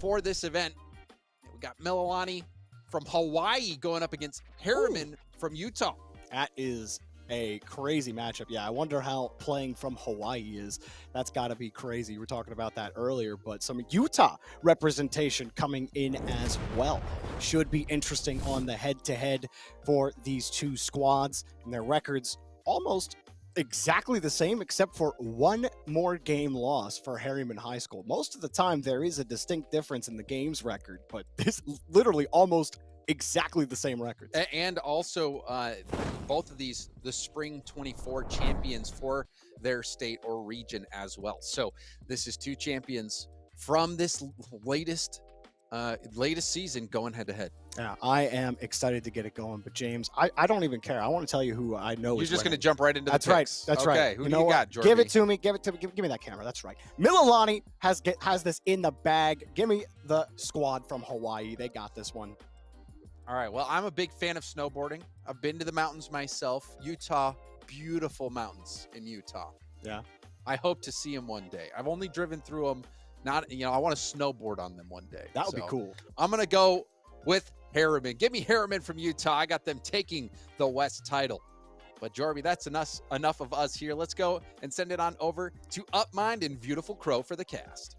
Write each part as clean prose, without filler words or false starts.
for this event. We got Mililani from Hawaii going up against Herriman from Utah. That is a crazy matchup. Yeah, I wonder how playing from Hawaii is. That's got to be crazy. We were talking about that earlier, but some Utah representation coming in as well. Should be interesting on the head-to-head for these two squads, and their records almost exactly the same, except for one more game loss for Herriman High School. Most of the time, there is a distinct difference in the game's record, but this literally almost exactly the same records. And also, both of these, the spring 24 champions for their state or region as well. So this is two champions from this latest season going head to head. Yeah, I am excited to get it going, but James, I don't even care. I want to tell you who I know. You're is just going to winning. jump right into That's the picks. That's okay, right. Who you do know you got, what? Jordy? Give it to me. Give me that camera. That's right. Mililani has this in the bag. Give me the squad from Hawaii. They got this one. All right. Well, I'm a big fan of snowboarding. I've been to the mountains myself. Utah, beautiful mountains in Utah. Yeah. I hope to see them one day. I've only driven through them. I want to snowboard on them one day. That would be cool. I'm going to go with Herriman. Give me Herriman from Utah. I got them taking the West title. But Jordy, that's enough of us here. Let's go and send it on over to Upmind and Viewtiful for the cast.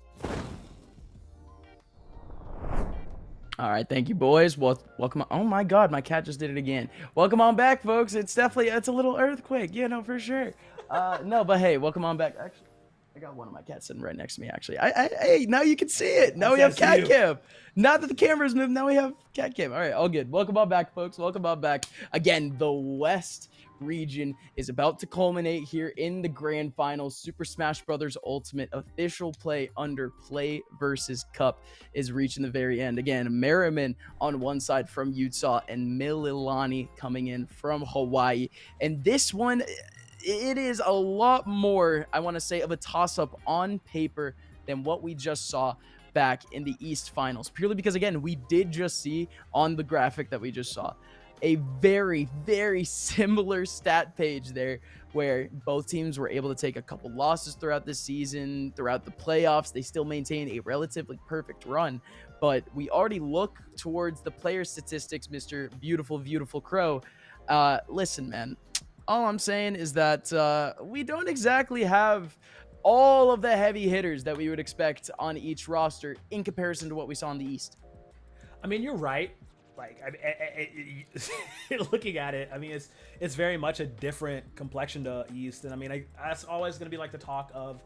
All right, thank you, boys. Welcome. Oh my God, my cat just did it again. Welcome on back, folks. It's a little earthquake, for sure. No, but hey, welcome on back. Actually, I got one of my cats sitting right next to me. Actually, hey, now you can see it. Now we have cat cam. Not that the camera's moved. Now we have cat cam. All right, all good. Welcome on back, folks. Welcome on back. Again, the West region is about to culminate here in the grand finals. Super Smash Bros. Ultimate official play under PlayVS Cup is reaching the very end. Again, Merriman on one side from Utah and Mililani coming in from Hawaii. And this one, it is a lot more, I want to say, of a toss-up on paper than what we just saw back in the East Finals. Purely because, again, we did just see on the graphic that we just saw a very, very similar stat page there where both teams were able to take a couple losses throughout the season, throughout the playoffs. They still maintain a relatively perfect run, but we already look towards the player statistics, Mr. Viewtiful Crow. Listen, man, all I'm saying is that we don't exactly have all of the heavy hitters that we would expect on each roster in comparison to what we saw in the East. I mean, you're right. Like, looking at it, I mean, it's very much a different complexion to East, and I mean, that's always going to be like the talk of,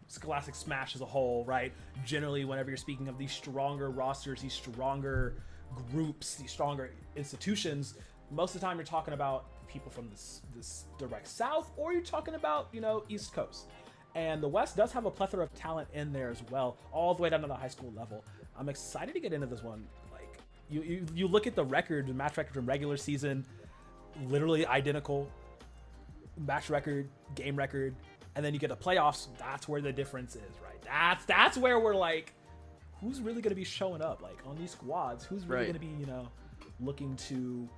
Scholastic Smash as a whole, right? Generally, whenever you're speaking of these stronger rosters, these stronger groups, these stronger institutions, most of the time you're talking about people from this direct South, or you're talking about, East Coast. And the West does have a plethora of talent in there as well, all the way down to the high school level. I'm excited to get into this one. Like, you look at the record, the match record from regular season, literally identical. Match record, game record, and then you get the playoffs. That's where the difference is, right? That's where we're like, who's really going to be showing up, like, on these squads? Who's really going to be, looking to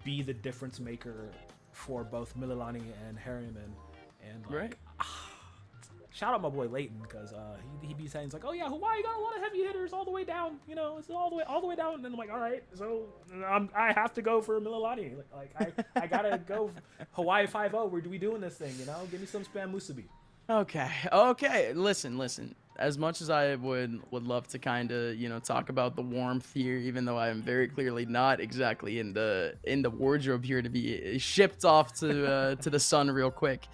be the difference maker for both Mililani and Herriman? And like, shout out my boy Leighton, because he be saying, it's like, oh yeah, Hawaii got a lot of heavy hitters all the way down, it's all the way down. And then I'm like, all right, so I have to go for Mililani. Like I gotta go Hawaii 5-0. Where do we doing this thing? Give me some spam musubi. Okay. Listen. As much as I would love to kind of talk about the warmth here, even though I am very clearly not exactly in the wardrobe here to be shipped off to the sun real quick.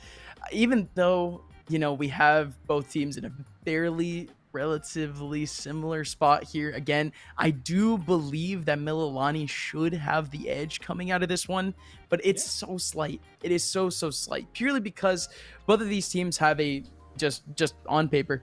Even though we have both teams in a fairly relatively similar spot here. Again, I do believe that Mililani should have the edge coming out of this one, but it's so slight. It is so slight, purely because both of these teams have a just on paper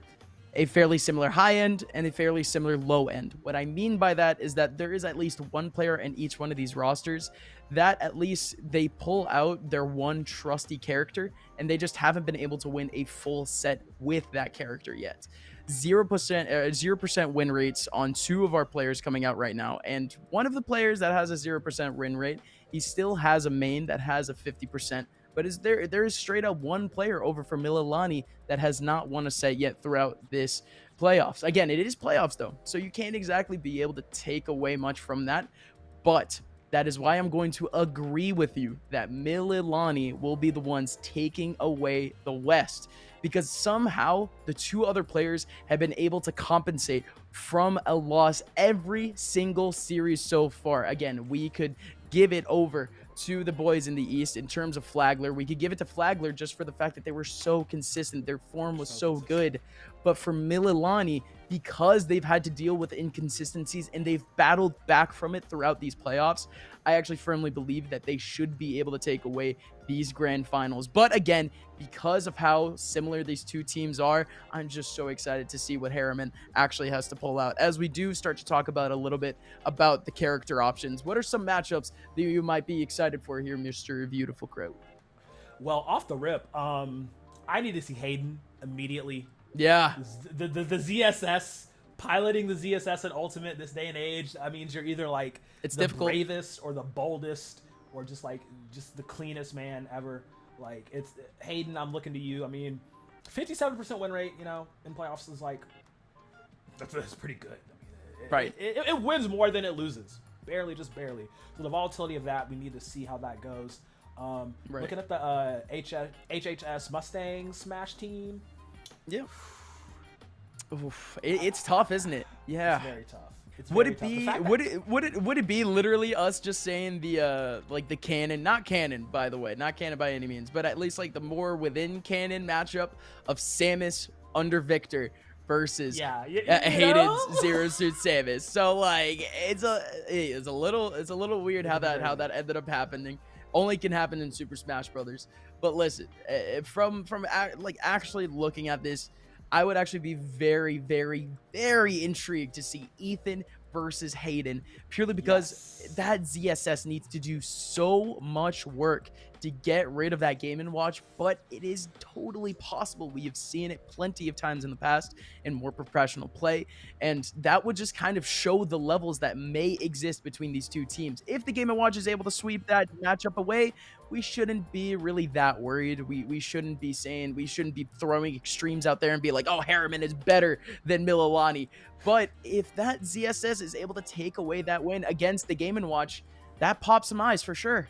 a fairly similar high end and a fairly similar low end. What I mean by that is that there is at least one player in each one of these rosters that at least they pull out their one trusty character, and they just haven't been able to win a full set with that character yet. 0% win rates on two of our players coming out right now, and one of the players that has a 0% win rate, he still has a main that has a 50%. But there is straight up one player over for Mililani that has not won a set yet throughout this playoffs. Again, it is playoffs though, so you can't exactly be able to take away much from that. But that is why I'm going to agree with you that Mililani will be the ones taking away the West, because somehow the two other players have been able to compensate from a loss every single series so far. Again, we could give it over to the boys in the East in terms of Flagler. We could give it to Flagler just for the fact that they were so consistent. Their form was so good. But for Mililani, because they've had to deal with inconsistencies and they've battled back from it throughout these playoffs, I actually firmly believe that they should be able to take away these grand finals. But again, because of how similar these two teams are, I'm just so excited to see what Herriman actually has to pull out. As we do start to talk about a little bit about the character options, what are some matchups that you might be excited for here, Mr. Viewtiful Crow? Well, off the rip, I need to see Hayden immediately. Yeah. The ZSS, piloting the ZSS in Ultimate this day and age, that means you're either like it's the difficult. bravest or the boldest or just the cleanest man ever. Like, it's Hayden, I'm looking to you. I mean, 57% win rate, you know, in playoffs is like, that's pretty good. I mean, right. It wins more than it loses. Barely, just barely. So the volatility of that, we need to see how that goes. Right. Looking at the HHS Mustang Smash team. Yeah. Oof. It's tough, isn't it? Yeah. It's very tough. It's Would very it tough. be The fact that- would it be literally us just saying the like the canon, not canon by the way, not canon by any means, but at least like the more within canon matchup of Samus under Victor versus Hayden's Zero Suit Samus. So like it's a little weird how that ended up happening. Only can happen in Super Smash Brothers. But listen, from like actually looking at this, I would actually be very, very, very intrigued to see Ethan versus Hayden, purely because that ZSS needs to do so much work to get rid of that Game & Watch, but it is totally possible. We have seen it plenty of times in the past in more professional play, and that would just kind of show the levels that may exist between these two teams. If the Game & Watch is able to sweep that matchup away, we shouldn't be really that worried. We shouldn't be throwing extremes out there and be like, oh, Herriman is better than Mililani. But if that ZSS is able to take away that win against the Game & Watch, that pops some eyes for sure.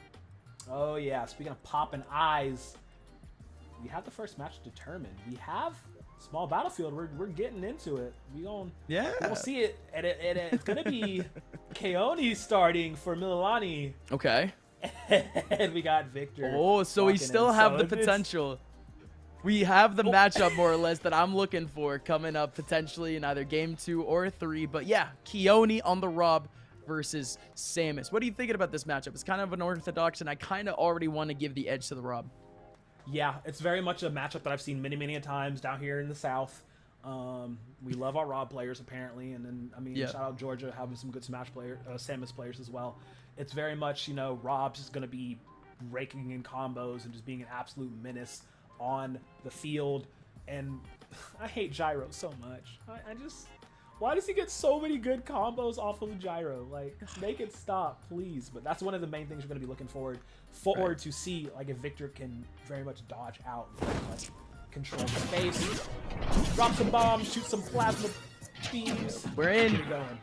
Oh yeah, speaking of popping eyes, we have the first match determined. We have small battlefield. We're getting into it. We'll see it. And it's gonna be Keone starting for Mililani. Okay. And we got Victor. Oh, so we still have the potential. We have the matchup more or less that I'm looking for coming up potentially in either game 2 or 3. But yeah, Keone on the R.O.B versus Samus. What are you thinking about this matchup? It's kind of unorthodox, and I kind of already want to give the edge to the R.O.B. Yeah, it's very much a matchup that I've seen many, many times down here in the South. We love our R.O.B players apparently, and then I mean, shout out Georgia having some good Samus players as well. It's very much, you know, R.O.B's just going to be raking in combos and just being an absolute menace on the field. And I hate Gyro so much. Why does he get so many good combos off of Gyro? Like, make it stop, please. But that's one of the main things you're going to be looking forward to see, like, if Victor can very much dodge out, like, control the space, drop some bombs, shoot some plasma beams. We're in. Keep going.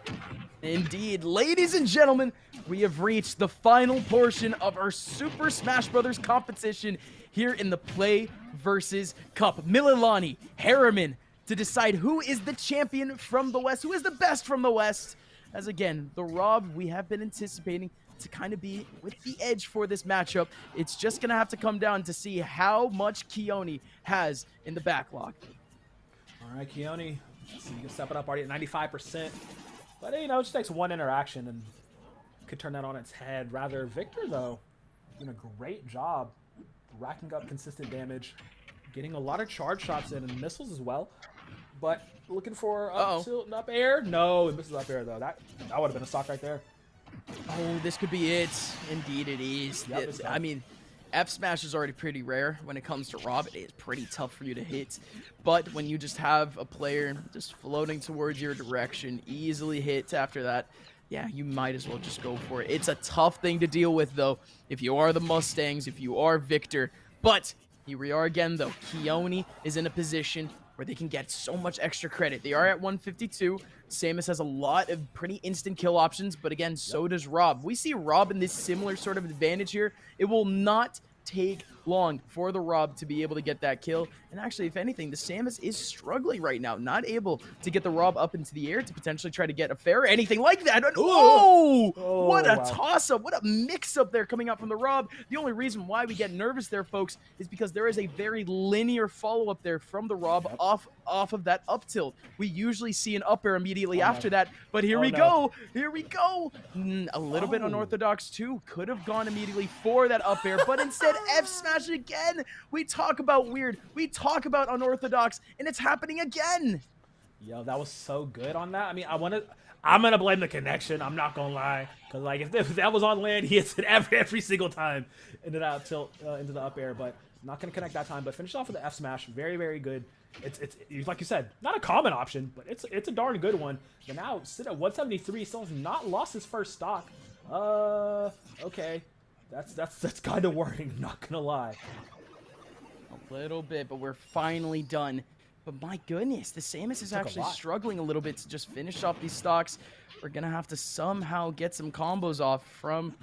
Indeed. Ladies and gentlemen, we have reached the final portion of our Super Smash Brothers competition here in the Play vs. Cup. Mililani, Herriman, to decide who is the champion from the West, who is the best from the West. As again, the R.O.B we have been anticipating to kind of be with the edge for this matchup. It's just going to have to come down to see how much Keone has in the backlog. All right, Keone, so you can step it up already at 95%. But, you know, it just takes one interaction and could turn that on its head. Rather, Victor, though, doing a great job racking up consistent damage, getting a lot of charge shots in and missiles as well. But looking for tilt and up air. No, it misses up air, though. That would have been a stock right there. Oh, this could be it. Indeed it is. Yep, I mean, F smash is already pretty rare when it comes to R.O.B. It is pretty tough for you to hit. But when you just have a player just floating towards your direction, easily hit after that, yeah, you might as well just go for it. It's a tough thing to deal with, though, if you are the Mustangs, if you are Victor. But here we are again, though. Keone is in a position where they can get so much extra credit. They are at 152. Samus has a lot of pretty instant kill options, but again, so does R.O.B. We see R.O.B in this similar sort of advantage here. It will not take long for the R.O.B to be able to get that kill. And actually, if anything, the Samus is struggling right now, not able to get the R.O.B up into the air to potentially try to get a fair or anything like that. Oh, what a toss-up. What a mix-up there coming out from the R.O.B. The only reason why we get nervous there, folks, is because there is a very linear follow-up there from the R.O.B off of that up tilt. We usually see an up air immediately after that, but here we go. Here we go. A little bit unorthodox too. Could have gone immediately for that up air, but instead F smash again. We talk about weird. We talk about unorthodox, and it's happening again. Yo, that was so good on that. I mean, I'm gonna blame the connection. I'm not gonna lie, because like if that was on land, he hits it every single time into that tilt, into the up air, but not gonna connect that time. But finish off with the F smash. Very, very good. It's like you said, not a common option, but it's a darn good one. But now sit at 173, still has not lost his first stock. Okay, that's kind of worrying. Not gonna lie. A little bit, but we're finally done. But my goodness, the Samus is actually struggling a little bit to just finish off these stocks. We're gonna have to somehow get some combos off from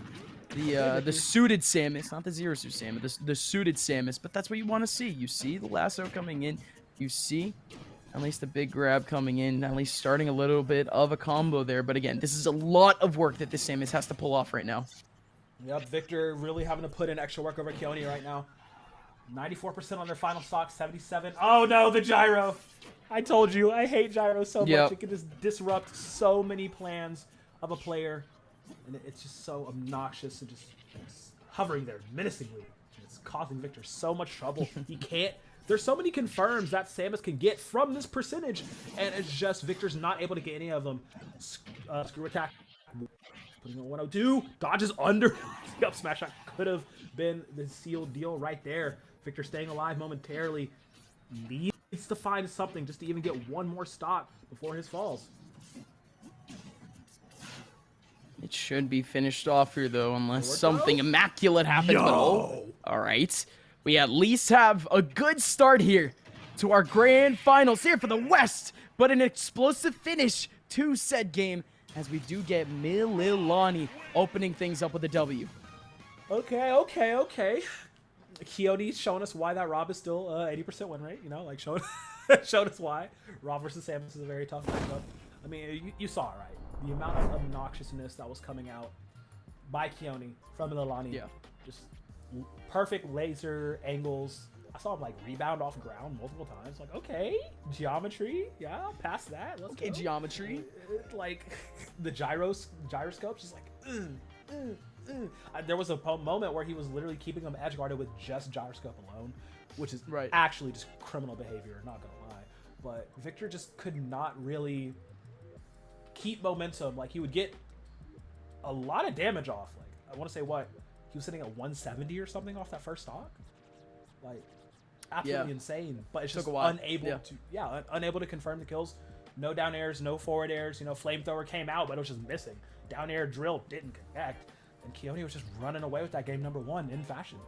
the suited Samus, not the zero suit Samus, the suited Samus. But that's what you want to see. You see the lasso coming in. You see at least the big grab coming in, at least starting a little bit of a combo there. But again, this is a lot of work that this Samus has to pull off right now. Yep, Victor really having to put in extra work over Keone right now. 94% on their final stock, 77. Oh no, the gyro. I told you, I hate gyro so much. It can just disrupt so many plans of a player. And it's just so obnoxious and just hovering there menacingly. It's causing Victor so much trouble. He can't. There's so many confirms that Samus can get from this percentage, and it's just Victor's not able to get any of them. Screw attack. Putting on 102. Dodges under. The up smash shot could have been the sealed deal right there. Victor staying alive momentarily. Needs to find something just to even get one more stock before his falls. It should be finished off here, though, unless something immaculate happens. But all right. We at least have a good start here to our grand finals here for the West, but an explosive finish to said game as we do get Mililani opening things up with a W. Okay. Keone's showing us why that R.O.B is still 80% win rate, you know, like showing us why. R.O.B versus Samus is a very tough matchup. I mean, you saw it, right? The amount of obnoxiousness that was coming out by Keone from Mililani. Yeah. Just perfect laser angles. I saw him like rebound off ground multiple times. Like, okay, geometry, yeah, past that. Let's go. Geometry. Like the gyroscope, just like. There was a moment where he was literally keeping him edge guarded with just gyroscope alone, which is actually just criminal behavior. Not gonna lie, but Victor just could not really keep momentum. Like he would get a lot of damage off. Like I want to say what. He was sitting at 170 or something off that first stock. Like, absolutely insane. But it's just unable to confirm the kills. No down airs, no forward airs. You know, flamethrower came out, but it was just missing. Down air drill didn't connect. And Keone was just running away with that game number one in fashion.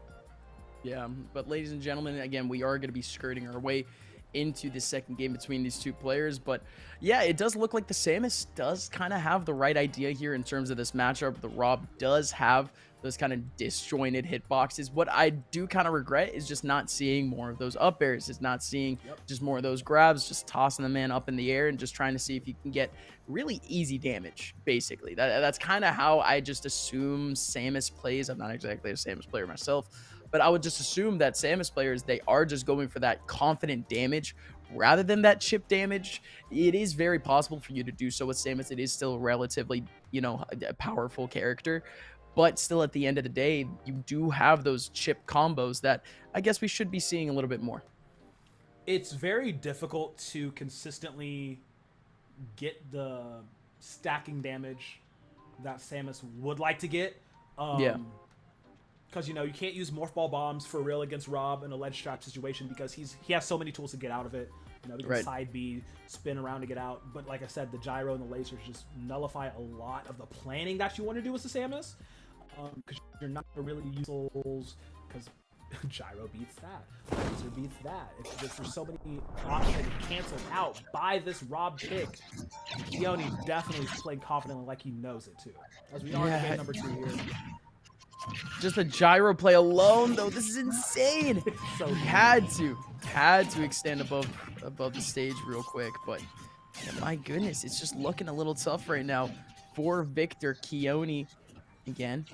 Yeah, but ladies and gentlemen, again, we are going to be skirting our way into the second game between these two players. But yeah, it does look like the Samus does kind of have the right idea here in terms of this matchup. The R.O.B does have those kind of disjointed hitboxes. What I do kind of regret is just not seeing more of those up airs, is not seeing just more of those grabs, just tossing the man up in the air and just trying to see if you can get really easy damage, basically. That's kind of how I just assume Samus plays. I'm not exactly a Samus player myself, but I would just assume that Samus players, they are just going for that confident damage rather than that chip damage. It is very possible for you to do so with Samus. It is still a relatively, you know, a powerful character. But still, at the end of the day, you do have those chip combos that I guess we should be seeing a little bit more. It's very difficult to consistently get the stacking damage that Samus would like to get. Because, you know, you can't use Morph Ball bombs for real against R.O.B in a ledge trap situation because he has so many tools to get out of it. You know, he can side B, spin around to get out. But like I said, the gyro and the lasers just nullify a lot of the planning that you want to do with the Samus. Because you're not going to really use tools. Because Gyro beats that. Laser beats that. It's just there's so many options canceled out by this R.O.B pick. Keone definitely played confidently like he knows it too. As we are in game number 2 here. Just the gyro play alone, though, this is insane. So He had to extend above the stage real quick, but yeah, my goodness, it's just looking a little tough right now for Victor. Keone again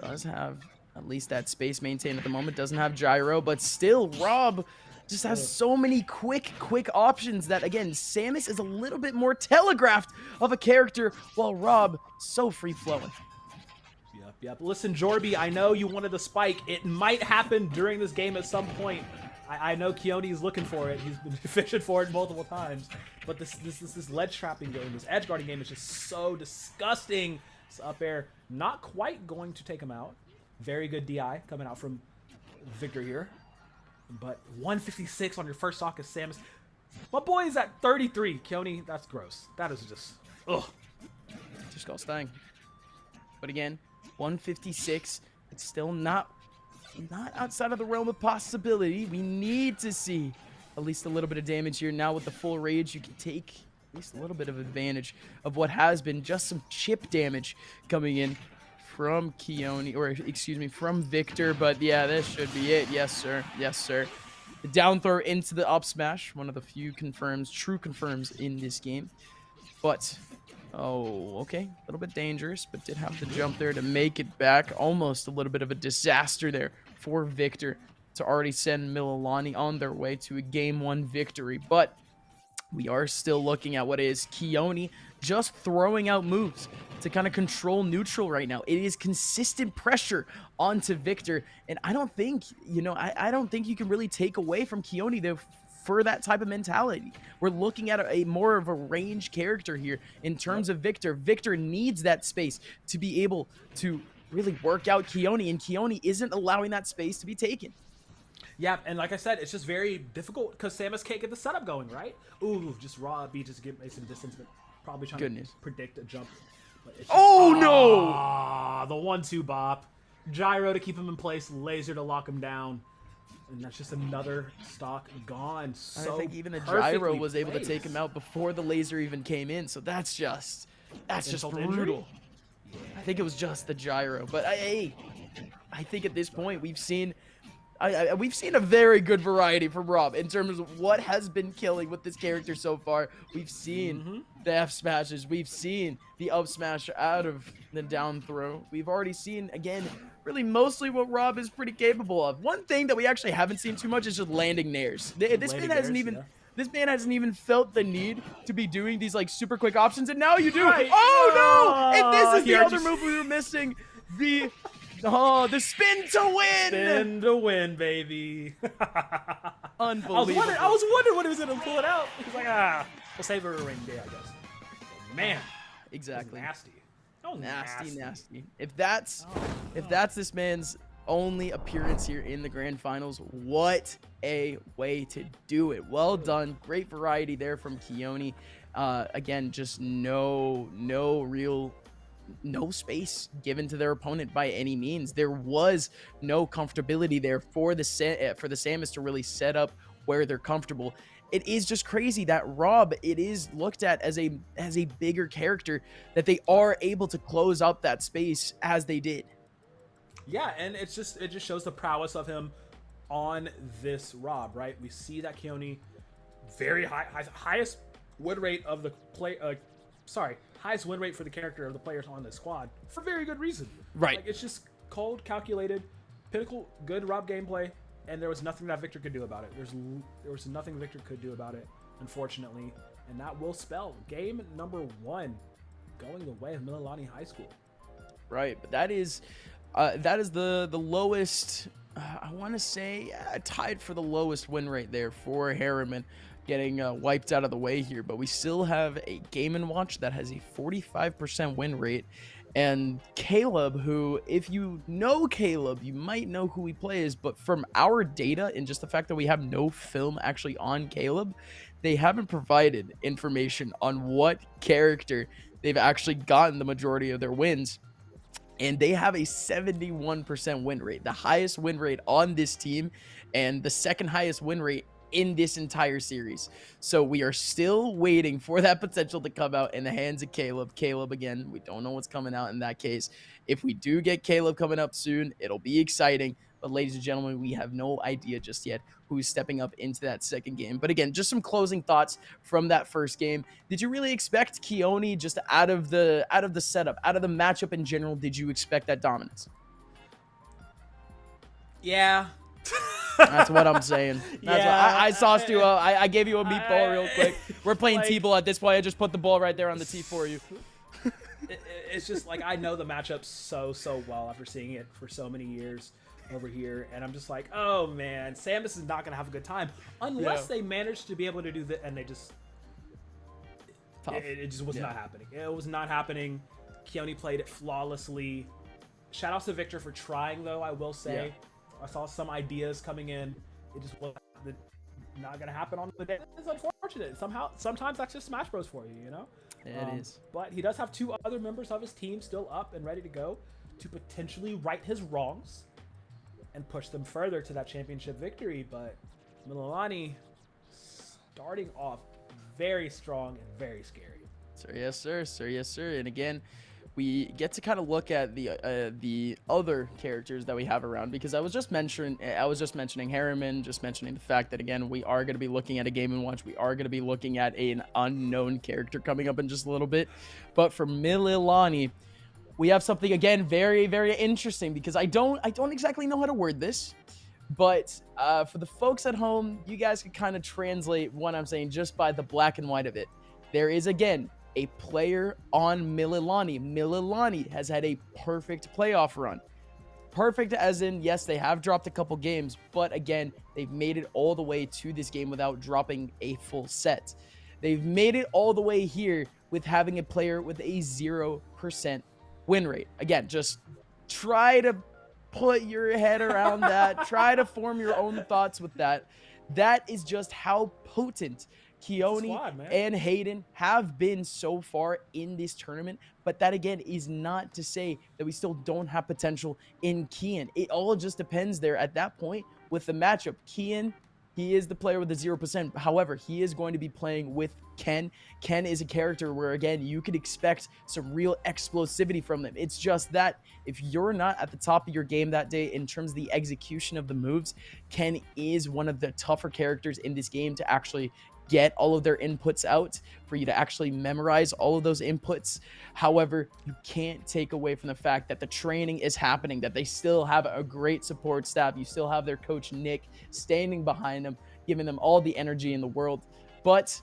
does have at least that space maintained at the moment, doesn't have gyro, but still R.O.B just has so many quick options that, again, Samus is a little bit more telegraphed of a character, while R.O.B so free-flowing. Yep. Listen, Jordy, I know you wanted the spike. It might happen during this game at some point. I know Keone is looking for it. He's been fishing for it multiple times. But this ledge trapping game, this edge guarding game is just so disgusting. It's up air, not quite going to take him out. Very good DI coming out from Victor here. But 156 on your first stock is Samus. My boy is at 33. Keone, that's gross. That is just, ugh. Just got stung. But again, 156. It's still not outside of the realm of possibility. We need to see at least a little bit of damage here. Now with the full rage, you can take at least a little bit of advantage of what has been just some chip damage coming in from Keone, or excuse me, from Victor. But yeah, this should be it. Yes, sir. Yes, sir. The down throw into the up smash, one of the few true confirms in this game. But oh, okay, a little bit dangerous, but did have the jump there to make it back. Almost a little bit of a disaster there for Victor to already send Mililani on their way to a game 1 victory. But we are still looking at what is Keone just throwing out moves to kind of control neutral right now. It is consistent pressure onto Victor, and I don't think, I don't think you can really take away from Keone though for that type of mentality. We're looking at a more of a range character here in terms of Victor. Victor needs that space to be able to really work out Keone, and Keone isn't allowing that space to be taken. Yeah, and like I said, it's just very difficult because Samus can't get the setup going, right? Ooh, just R.O.B just get some distance, but probably trying to predict a jump. But it's just, no! The 1-2 bop. Gyro to keep him in place, laser to lock him down. And that's just another stock gone. So I think even the gyro was able to take him out before the laser even came in. So that's just brutal. I think it was just the gyro, but I think at this point we've seen a very good variety from R.O.B in terms of what has been killing with this character so far. We've seen the F smashes, we've seen the up smash out of the down throw. We've already seen, again, really mostly what R.O.B is pretty capable of. One thing that we actually haven't seen too much is just landing nairs. This man hasn't even felt the need to be doing these like super quick options, and now you do. Right. Oh no! And this is the other move we were missing. The spin to win! Spin to win, baby. Unbelievable. I was wondering when he was going to pull it out. He's like, we'll save her a rainy day, I guess. Man. Exactly. Nasty. Nasty. If that's this man's only appearance here in the grand finals, what a way to do it. Well done. Great variety there from Keone. Again, just no space given to their opponent by any means. There was no comfortability there for the Samus to really set up where they're comfortable. It is just crazy that R.O.B, it is looked at as a bigger character, that they are able to close up that space as they did. Yeah, and it just shows the prowess of him on this R.O.B, right? We see that Keone very highest win rate of the highest win rate for the character of the players on this squad for very good reason. Right. Like, it's just cold, calculated, pinnacle, good R.O.B gameplay, and there was nothing that Victor could do about it. There was nothing Victor could do about it, unfortunately, and that will spell game number 1 going the way of Mililani High School. Right, but that is the lowest. I want to say tied for the lowest win rate there for Herriman, getting wiped out of the way here. But we still have a Game & Watch that has a 45% win rate. And Caleb, who, if you know Caleb, you might know who he plays, but from our data and just the fact that we have no film actually on Caleb, they haven't provided information on what character they've actually gotten the majority of their wins. and they have a 71% win rate, the highest win rate on this team and the second highest win rate in this entire series. So we are still waiting for that potential to come out in the hands of Caleb. Caleb, again, we don't know what's coming out in that case. If we do get Caleb coming up soon, it'll be exciting. But ladies and gentlemen, we have no idea just yet who's stepping up into that second game. But again, just some closing thoughts from that first game. Did you really expect Keone just out of the setup, out of the matchup in general? Did you expect that dominance? Yeah. That's what I'm saying. That's Yeah. what I sauced you up. I gave you a meatball real quick. We're playing like, T-ball at this point. I just put the ball right there on the tee for you. It's just like I know the matchup so well after seeing it for so many years over here, and I'm just like, oh man, Samus is not gonna have a good time unless they manage to be able to do that, and they just it just was not happening. It was not happening. Keone played it flawlessly. Shout out to Victor for trying, though. I will say, I saw some ideas coming in. It just was not gonna happen on the day. It's unfortunate. Sometimes that's just Smash Bros for you, you know. It is. But he does have 2 other members of his team still up and ready to go to potentially right his wrongs and push them further to that championship victory. But Mililani starting off very strong and very scary. Sir, yes, sir. Sir, yes, sir. And again, we get to kind of look at the other characters that we have around, because I was just mentioning Herriman, just mentioning the fact that, again, we are going to be looking at a Game & Watch. We are going to be looking at an unknown character coming up in just a little bit. But for Mililani, we have something, again, very, very interesting, because I don't exactly know how to word this. But for the folks at home, you guys can kind of translate what I'm saying just by the black and white of it. There is, again, a player on Mililani. Mililani has had a perfect playoff run. Perfect as in, yes, they have dropped a couple games, but again, they've made it all the way to this game without dropping a full set. They've made it all the way here with having a player with a 0% win rate. Again, just try to put your head around that. Try to form your own thoughts with that. That is just how potent Keone and Hayden have been so far in this tournament. But that, again, is not to say that we still don't have potential in Kian. It all just depends there at that point with the matchup. Kian, he is the player with the 0%. However, he is going to be playing with Ken. Ken is a character where, again, you could expect some real explosivity from them. It's just that if you're not at the top of your game that day in terms of the execution of the moves, Ken is one of the tougher characters in this game to actually get all of their inputs out, for you to actually memorize all of those inputs. However, you can't take away from the fact that the training is happening, that they still have a great support staff. You still have their coach, Nick, standing behind them, giving them all the energy in the world. But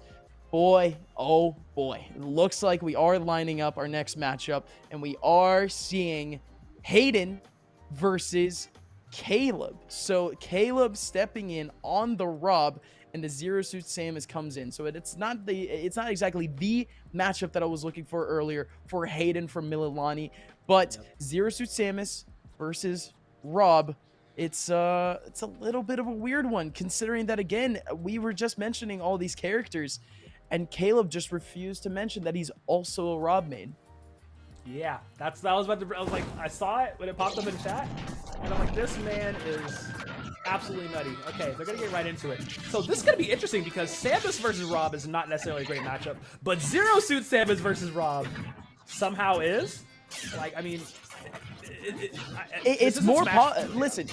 boy, oh boy, it looks like we are lining up our next matchup, and we are seeing Hayden versus Caleb. So Caleb stepping in on the R.O.B, and the Zero Suit Samus comes in. So it's not exactly the matchup that I was looking for earlier for Hayden from Mililani, but Zero Suit Samus versus R.O.B. It's a little bit of a weird one, considering that, again, we were just mentioning all these characters, and Caleb just refused to mention that he's also a R.O.B main. Yeah, I was like, I saw it when it popped up in chat, and I'm like, this man is absolutely nutty. Okay, they're gonna get right into it. So this is gonna be interesting because Samus versus R.O.B is not necessarily a great matchup, but Zero Suit Samus versus R.O.B somehow is. Like, I mean, it's more. Listen,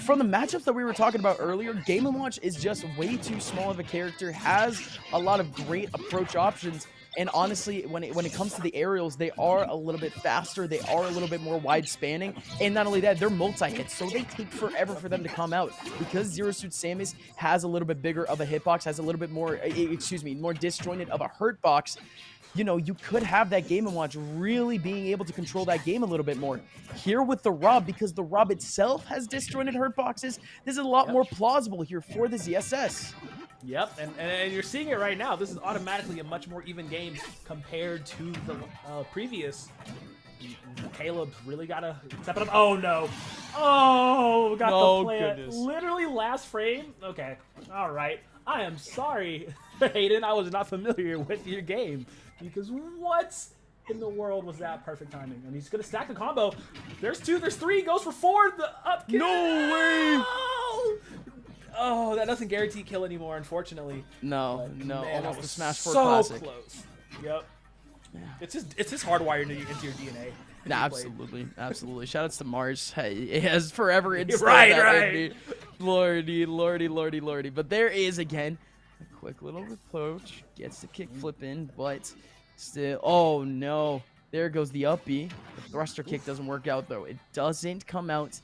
from the matchups that we were talking about earlier, Game & Watch is just way too small of a character. Has a lot of great approach options. And honestly, when it comes to the aerials, they are a little bit faster. They are a little bit more wide spanning. And not only that, they're multi-hits, so they take forever for them to come out. Because Zero Suit Samus has a little bit bigger of a hitbox, has a little bit more, more disjointed of a hurt box, you know, you could have that Game & Watch really being able to control that game a little bit more. Here with the R.O.B, because the R.O.B itself has disjointed hurt boxes, this is a lot more plausible here for the ZSS. Yep, and you're seeing it right now. This is automatically a much more even game compared to the previous. Caleb really gotta step it up. Oh no! Oh, got the plant. Goodness. Literally last frame. Okay, all right. I am sorry, Hayden. I was not familiar with your game because what? in the world was that perfect timing? And he's gonna stack the combo. There's 2, there's 3, goes for 4. The up kick. No way! Oh, that doesn't guarantee kill anymore, unfortunately. No, But, no, man, that almost the was Smash 4 so Classic. close. Yep. Yeah. It's just hardwired into your DNA. Nah, absolutely, absolutely. Shoutouts to Mars. Hey, it has forever instilled Right, that right. in me. Lordy, lordy, lordy, lordy. But there is again a quick little approach. Gets the kick flip in, but still. Oh no! There goes the up B. The thruster kick doesn't work out though. It doesn't come out.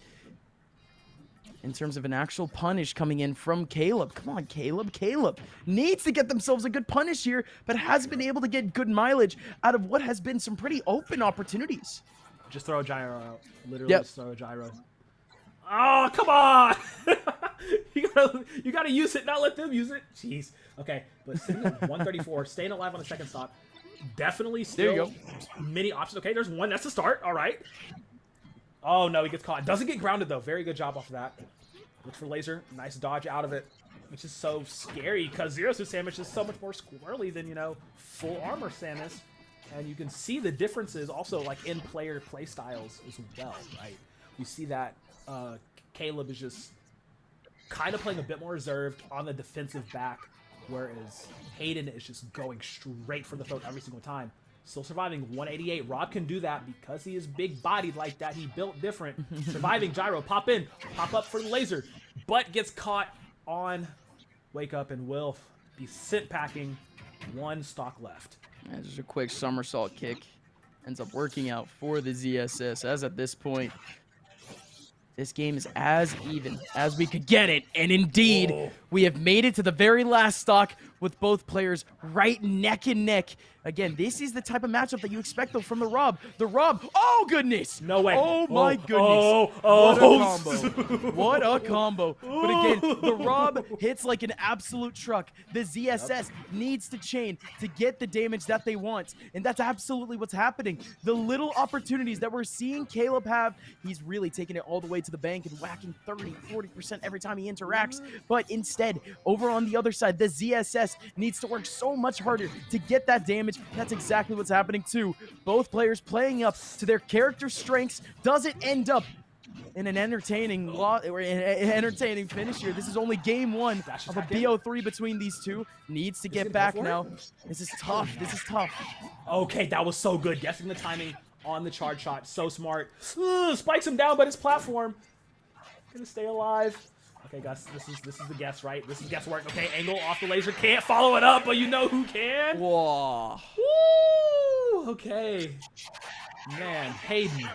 In terms of an actual punish coming in from Caleb. Come on, Caleb. Caleb needs to get themselves a good punish here, but has been able to get good mileage out of what has been some pretty open opportunities. Just throw a gyro out. Literally, Yep. just throw a gyro. Oh, come on! you gotta use it, not let them use it. Jeez. Okay, but sitting at 134, staying alive on the second stock. Definitely still There you many options. Okay, there's one. That's the start. All right. Oh, no, he gets caught. Doesn't get grounded, though. Very good job off of that. Look for laser. Nice dodge out of it, which is so scary because Zero Suit Samus is so much more squirrely than, full armor Samus. And you can see the differences also, like, in player play styles as well, right? We see that Caleb is just kind of playing a bit more reserved on the defensive back, whereas Hayden is just going straight for the throat every single time. Still surviving 188. R.O.B can do that because he is big-bodied like that. He built different. Surviving gyro. Pop in. Pop up for the laser. But gets caught on Wake Up and will be sent packing. 1 stock left. And just a quick somersault kick. Ends up working out for the ZSS, as at this point, this game is as even as we could get it. And indeed, we have made it to the very last stock with both players right neck and neck. Again, this is the type of matchup that you expect, though, from the R.O.B. The R.O.B. Oh, goodness. No way. Oh, my goodness. What a combo. What a combo. But again, the R.O.B. hits like an absolute truck. The ZSS needs to chain to get the damage that they want. And that's absolutely what's happening. The little opportunities that we're seeing Caleb have, he's really taking it all the way to the bank and whacking 30, 40% every time he interacts. But instead, over on the other side, the ZSS needs to work so much harder to get that damage. That's exactly what's happening too. Both players playing up to their character strengths. Does it end up in an entertaining entertaining finish here? This is only game 1 of a BO3 between these two. Needs to get back now. This is tough. This is tough. Okay, that was so good. Guessing the timing on the charge shot. So smart. Spikes him down, but his platform. Gonna stay alive. Okay, guys, this is the guess, right? This is guesswork. Okay, angle off the laser. Can't follow it up, but you know who can. Whoa. Woo! Okay. Man, Hayden.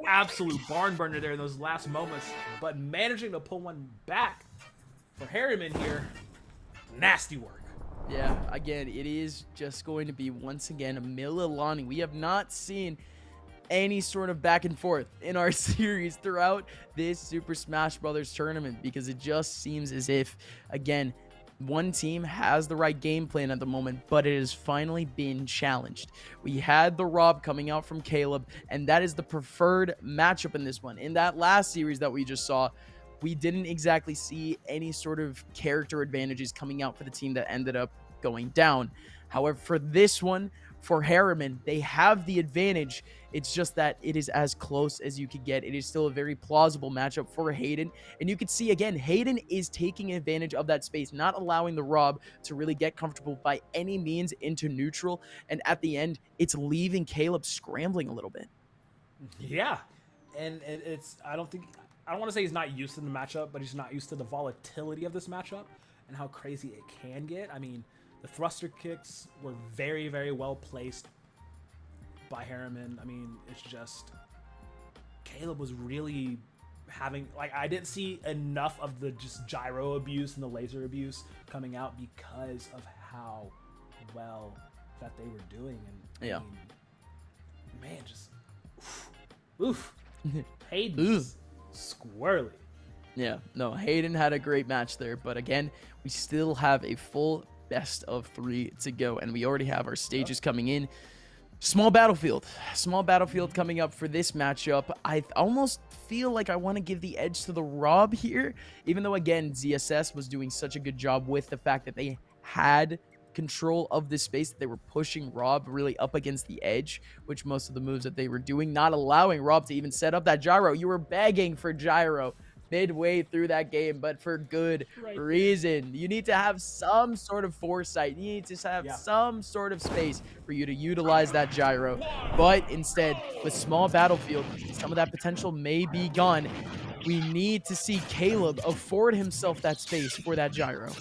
Absolute barn burner there in those last moments, but managing to pull one back for Herriman here. Nasty work. Yeah, again, it is just going to be, once again, a Mililani. We have not seen any sort of back and forth in our series throughout this Super Smash Brothers tournament, because it just seems as if, again, one team has the right game plan at the moment, but it has finally been challenged. We had the R.O.B coming out from Caleb, and that is the preferred matchup in this one. In that last series that we just saw, we didn't exactly see any sort of character advantages coming out for the team that ended up going down. However, for this one, for Herriman, they have the advantage. It's just that it is as close as you could get. It is still a very plausible matchup for Hayden. And you can see, again, Hayden is taking advantage of that space, not allowing the R.O.B to really get comfortable by any means into neutral. And at the end, it's leaving Caleb scrambling a little bit. Yeah. And it's, I don't want to say he's not used to the matchup, but he's not used to the volatility of this matchup and how crazy it can get. I mean, the thruster kicks were very, very well placed by Herriman. I mean, it's just Caleb was really having, like, I didn't see enough of the just gyro abuse and the laser abuse coming out because of how well that they were doing. And Yeah. I mean, man, just oof. Hayden squirrely. Yeah, no, Hayden had a great match there, but again, we still have a full best of 3 to go, and we already have our stages coming in. Small battlefield coming up for this matchup. I almost feel like I want to give the edge to the R.O.B here, even though, again, ZSS was doing such a good job with the fact that they had control of this space, that they were pushing Rob really up against the edge, which most of the moves that they were doing, not allowing Rob to even set up that gyro. You were begging for gyro midway through that game, but for good reason. You need to have some sort of foresight. You need to have some sort of space for you to utilize that gyro. But instead, with small battlefield, some of that potential may be gone. We need to see Caleb afford himself that space for that gyro.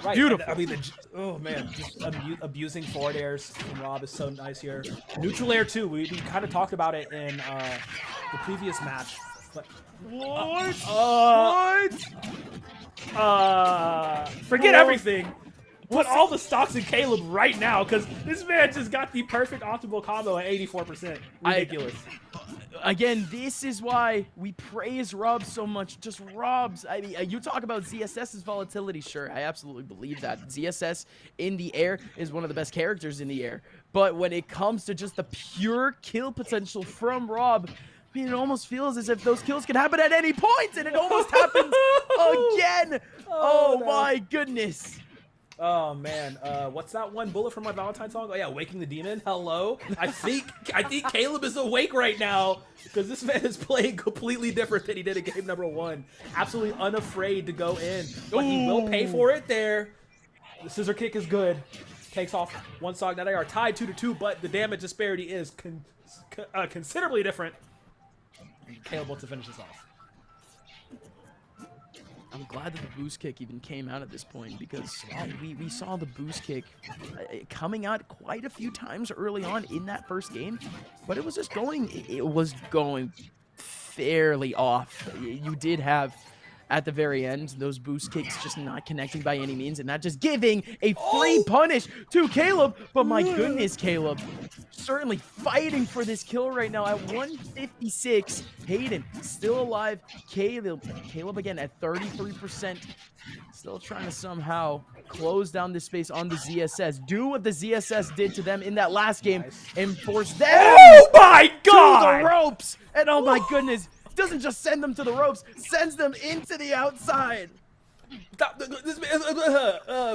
Right. Beautiful. I mean, oh man, just abusing forward airs from Rob is so nice here. Neutral air too. We kind of talked about it in the previous match. But, forget everything. Put all the stocks in Caleb right now, because this man just got the perfect optimal combo at 84%. Ridiculous. Again, this is why we praise Rob so much. Just Rob's. I mean, you talk about ZSS's volatility. Sure, I absolutely believe that. ZSS in the air is one of the best characters in the air. But when it comes to just the pure kill potential from Rob, I mean, it almost feels as if those kills could happen at any point, and it almost happens again. Oh no. My goodness. Oh man, what's that one bullet from my Valentine song? Oh yeah, Waking the Demon. Hello. I think Caleb is awake right now, because this man is playing completely different than he did in game number 1. Absolutely unafraid to go in, but he will pay for it there. The scissor kick is good. Takes off one stock. Now they are tied 2-2, but the damage disparity is considerably different. Caleb wants to finish this off. I'm glad that the boost kick even came out at this point, because we saw the boost kick coming out quite a few times early on in that first game, but it was just going, it was going fairly off. You did have, at the very end, those boost kicks just not connecting by any means, and not just giving a free punish to Caleb. But my goodness, Caleb, certainly fighting for this kill right now at 156. Hayden still alive. Caleb again at 33%. Still trying to somehow close down this space on the ZSS. Do what the ZSS did to them in that last game and force them oh my God! to the ropes. And oh my goodness, doesn't just send them to the ropes, sends them into the outside.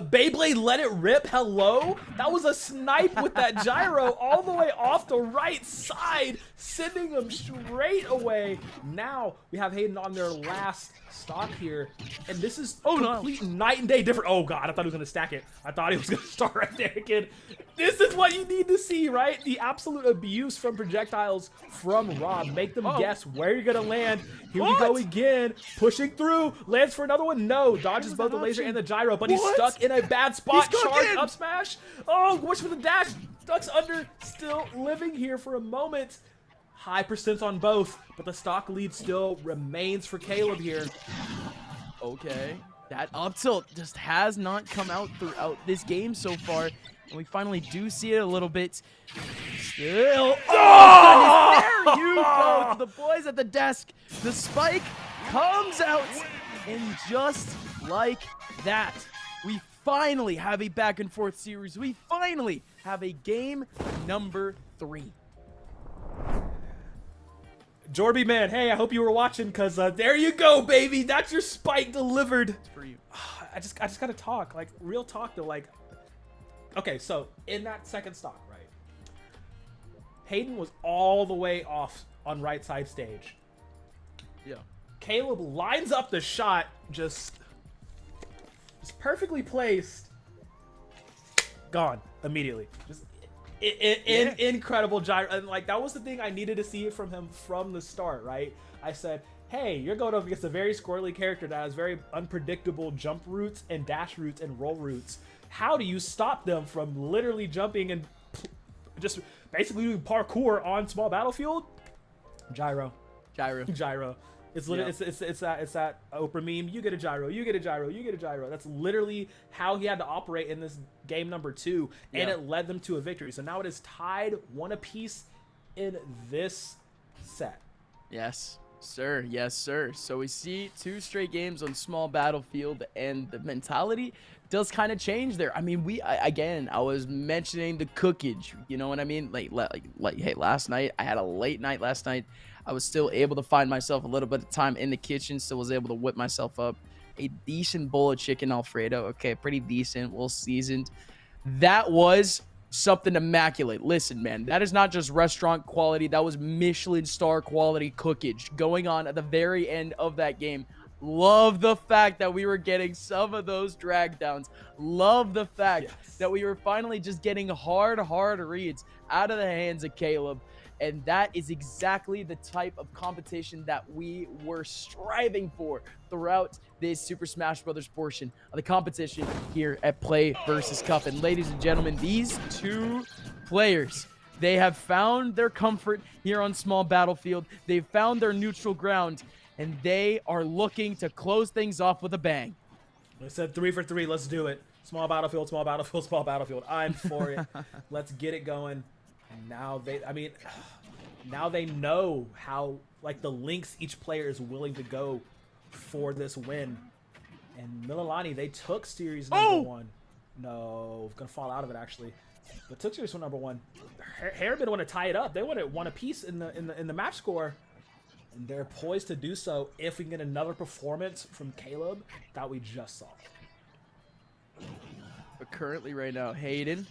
Beyblade let it rip. Hello? That was a snipe with that gyro all the way off the right side, sending them straight away. Now we have Hayden on their last stock here, and this is complete night and day different. Oh God, I thought he was gonna stack it. I thought he was gonna start right there, kid. This is what you need to see, right? The absolute abuse from projectiles from Rob. Make them guess where you're gonna land. Here we go again, pushing through, lands for another one. No, dodges both the laser and the gyro, but he's stuck in a bad spot. Charge up smash. Oh, watch for the dash. Ducks under, still living here for a moment. High percents on both, but the stock lead still remains for Caleb here. Okay, that up tilt just has not come out throughout this game so far, and we finally do see it a little bit. Still, oh, there you go, the boys at the desk. The spike comes out, and just like that, we finally have a back and forth series. We finally have a game number 3. Jordy, man, hey, I hope you were watching, because there you go, baby. That's your spike delivered. It's for you. I just gotta talk, like, real talk though. Like, okay, so in that second stock, right, Hayden was all the way off on right side stage. Yeah. Caleb lines up the shot, just perfectly placed. Gone immediately. Just incredible gyro, and like that was the thing I needed to see from him from the start, right? I said, hey, you're going up against a very squirrely character that has very unpredictable jump routes and dash routes and roll routes. How do you stop them from literally jumping and just basically doing parkour on small battlefield? Gyro. It's literally it's that Oprah meme. You get a gyro, you get a gyro, you get a gyro. That's literally how he had to operate in this game number 2, and it led them to a victory. So now it is tied 1 apiece in this set. Yes, sir. Yes, sir. So we see 2 straight games on small battlefield, and the mentality does kind of change there. I mean, I was mentioning the cookage. You know what I mean? Like, hey, last night I had a late night last night. I was still able to find myself a little bit of time in the kitchen, still was able to whip myself up a decent bowl of chicken Alfredo. Okay, pretty decent, well seasoned. That was something immaculate. Listen, man, that is not just restaurant quality. That was Michelin star quality cookage going on at the very end of that game. Love the fact that we were getting some of those drag downs. Love the fact that we were finally just getting hard reads out of the hands of Caleb. And that is exactly the type of competition that we were striving for throughout this Super Smash Bros. Portion of the competition here at Play vs. Cup. And ladies and gentlemen, these two players, they have found their comfort here on Small Battlefield. They've found their neutral ground, and they are looking to close things off with a bang. I said 3 for 3. Let's do it. Small battlefield, small battlefield, small battlefield. I'm for it. Let's get it going. And now now they know how, like, the lengths each player is willing to go for this win. And Mililani, they took series number 1. No, gonna fall out of it actually. But took series number 1. Herriman want to tie it up. They want a piece in the match score. And they're poised to do so if we can get another performance from Caleb that we just saw. But currently right now, Hayden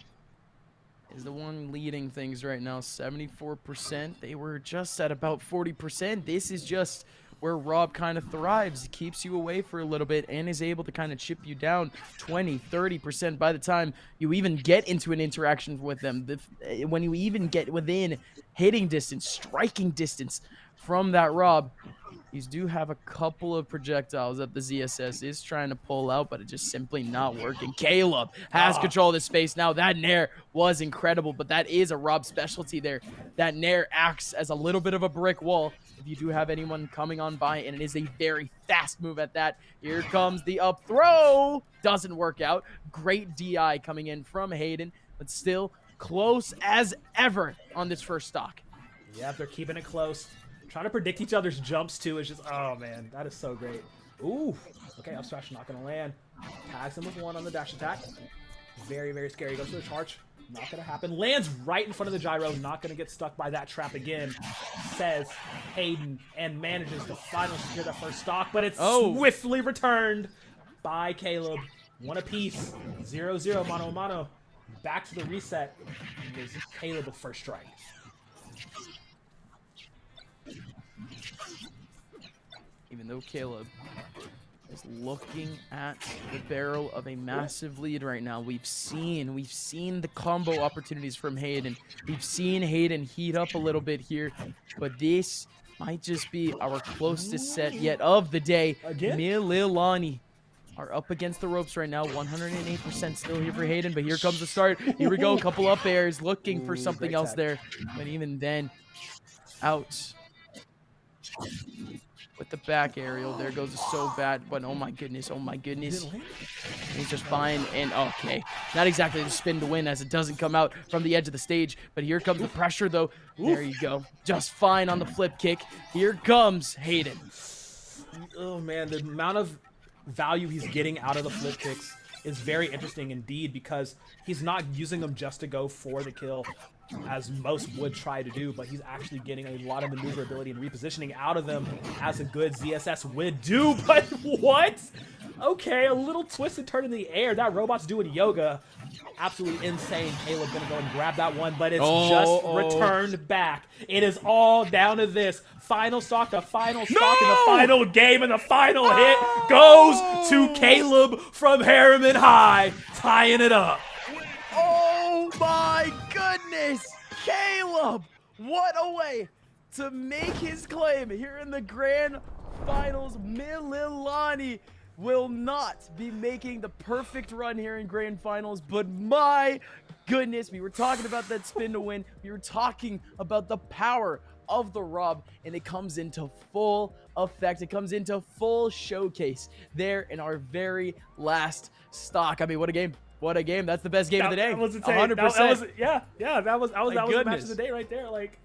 is the one leading things right now, 74%. They were just at about 40%. This is just where R.O.B kind of thrives. He keeps you away for a little bit and is able to kind of chip you down 20, 30% by the time you even get into an interaction with them. When you even get within hitting distance, striking distance from that R.O.B, you do have a couple of projectiles that the ZSS is trying to pull out, but it's just simply not working. Caleb has control of the space now. That Nair was incredible, but that is a R.O.B specialty there. That Nair acts as a little bit of a brick wall if you do have anyone coming on by, and it is a very fast move at that. Here comes the up throw. Doesn't work out. Great DI coming in from Hayden, but still close as ever on this first stock. Yeah, they're keeping it close. Trying to predict each other's jumps, too, is just, oh, man, that is so great. Ooh, okay, up smash, not going to land. Tags him with 1 on the dash attack. Very, very scary. Goes for the charge. Not going to happen. Lands right in front of the gyro. Not going to get stuck by that trap again, says Hayden, and manages to finally secure that first stock, but it's swiftly returned by Caleb. 1 apiece. 0-0, mano a mano. Back to the reset. And gives Caleb the first strike. Even though Caleb is looking at the barrel of a massive lead right now, we've seen the combo opportunities from Hayden. We've seen Hayden heat up a little bit here, but this might just be our closest set yet of the day. Mililani are up against the ropes right now. 108% still here for Hayden, but here comes the start. Here we go, a couple up airs, looking for something else there, but even then, out with the back aerial. There goes so bad, but oh my goodness, he's just fine. And okay, not exactly the spin to win, as it doesn't come out from the edge of the stage, but here comes the pressure though. There you go, just fine on the flip kick. Here comes Hayden. Oh man, the amount of value he's getting out of the flip kicks is very interesting indeed, because he's not using them just to go for the kill, as most would try to do, but he's actually getting a lot of maneuverability and repositioning out of them, as a good ZSS would do. But what? Okay, a little twist and turn in the air. That robot's doing yoga. Absolutely insane. Caleb gonna go and grab that one, but it's just returned back. It is all down to this. Final stock, the final stock in the final game, and the final hit goes to Caleb from Herriman High, tying it up. Oh my goodness! Caleb! What a way to make his claim here in the grand finals. Mililani will not be making the perfect run here in grand finals, but my goodness, we were talking about that spin to win. We were talking about the power of the R.O.B, and it comes into full effect. It comes into full showcase there in our very last stock. I mean, what a game. What a game. That's the best game of the day. 100%. That was the match of the day right there. Like,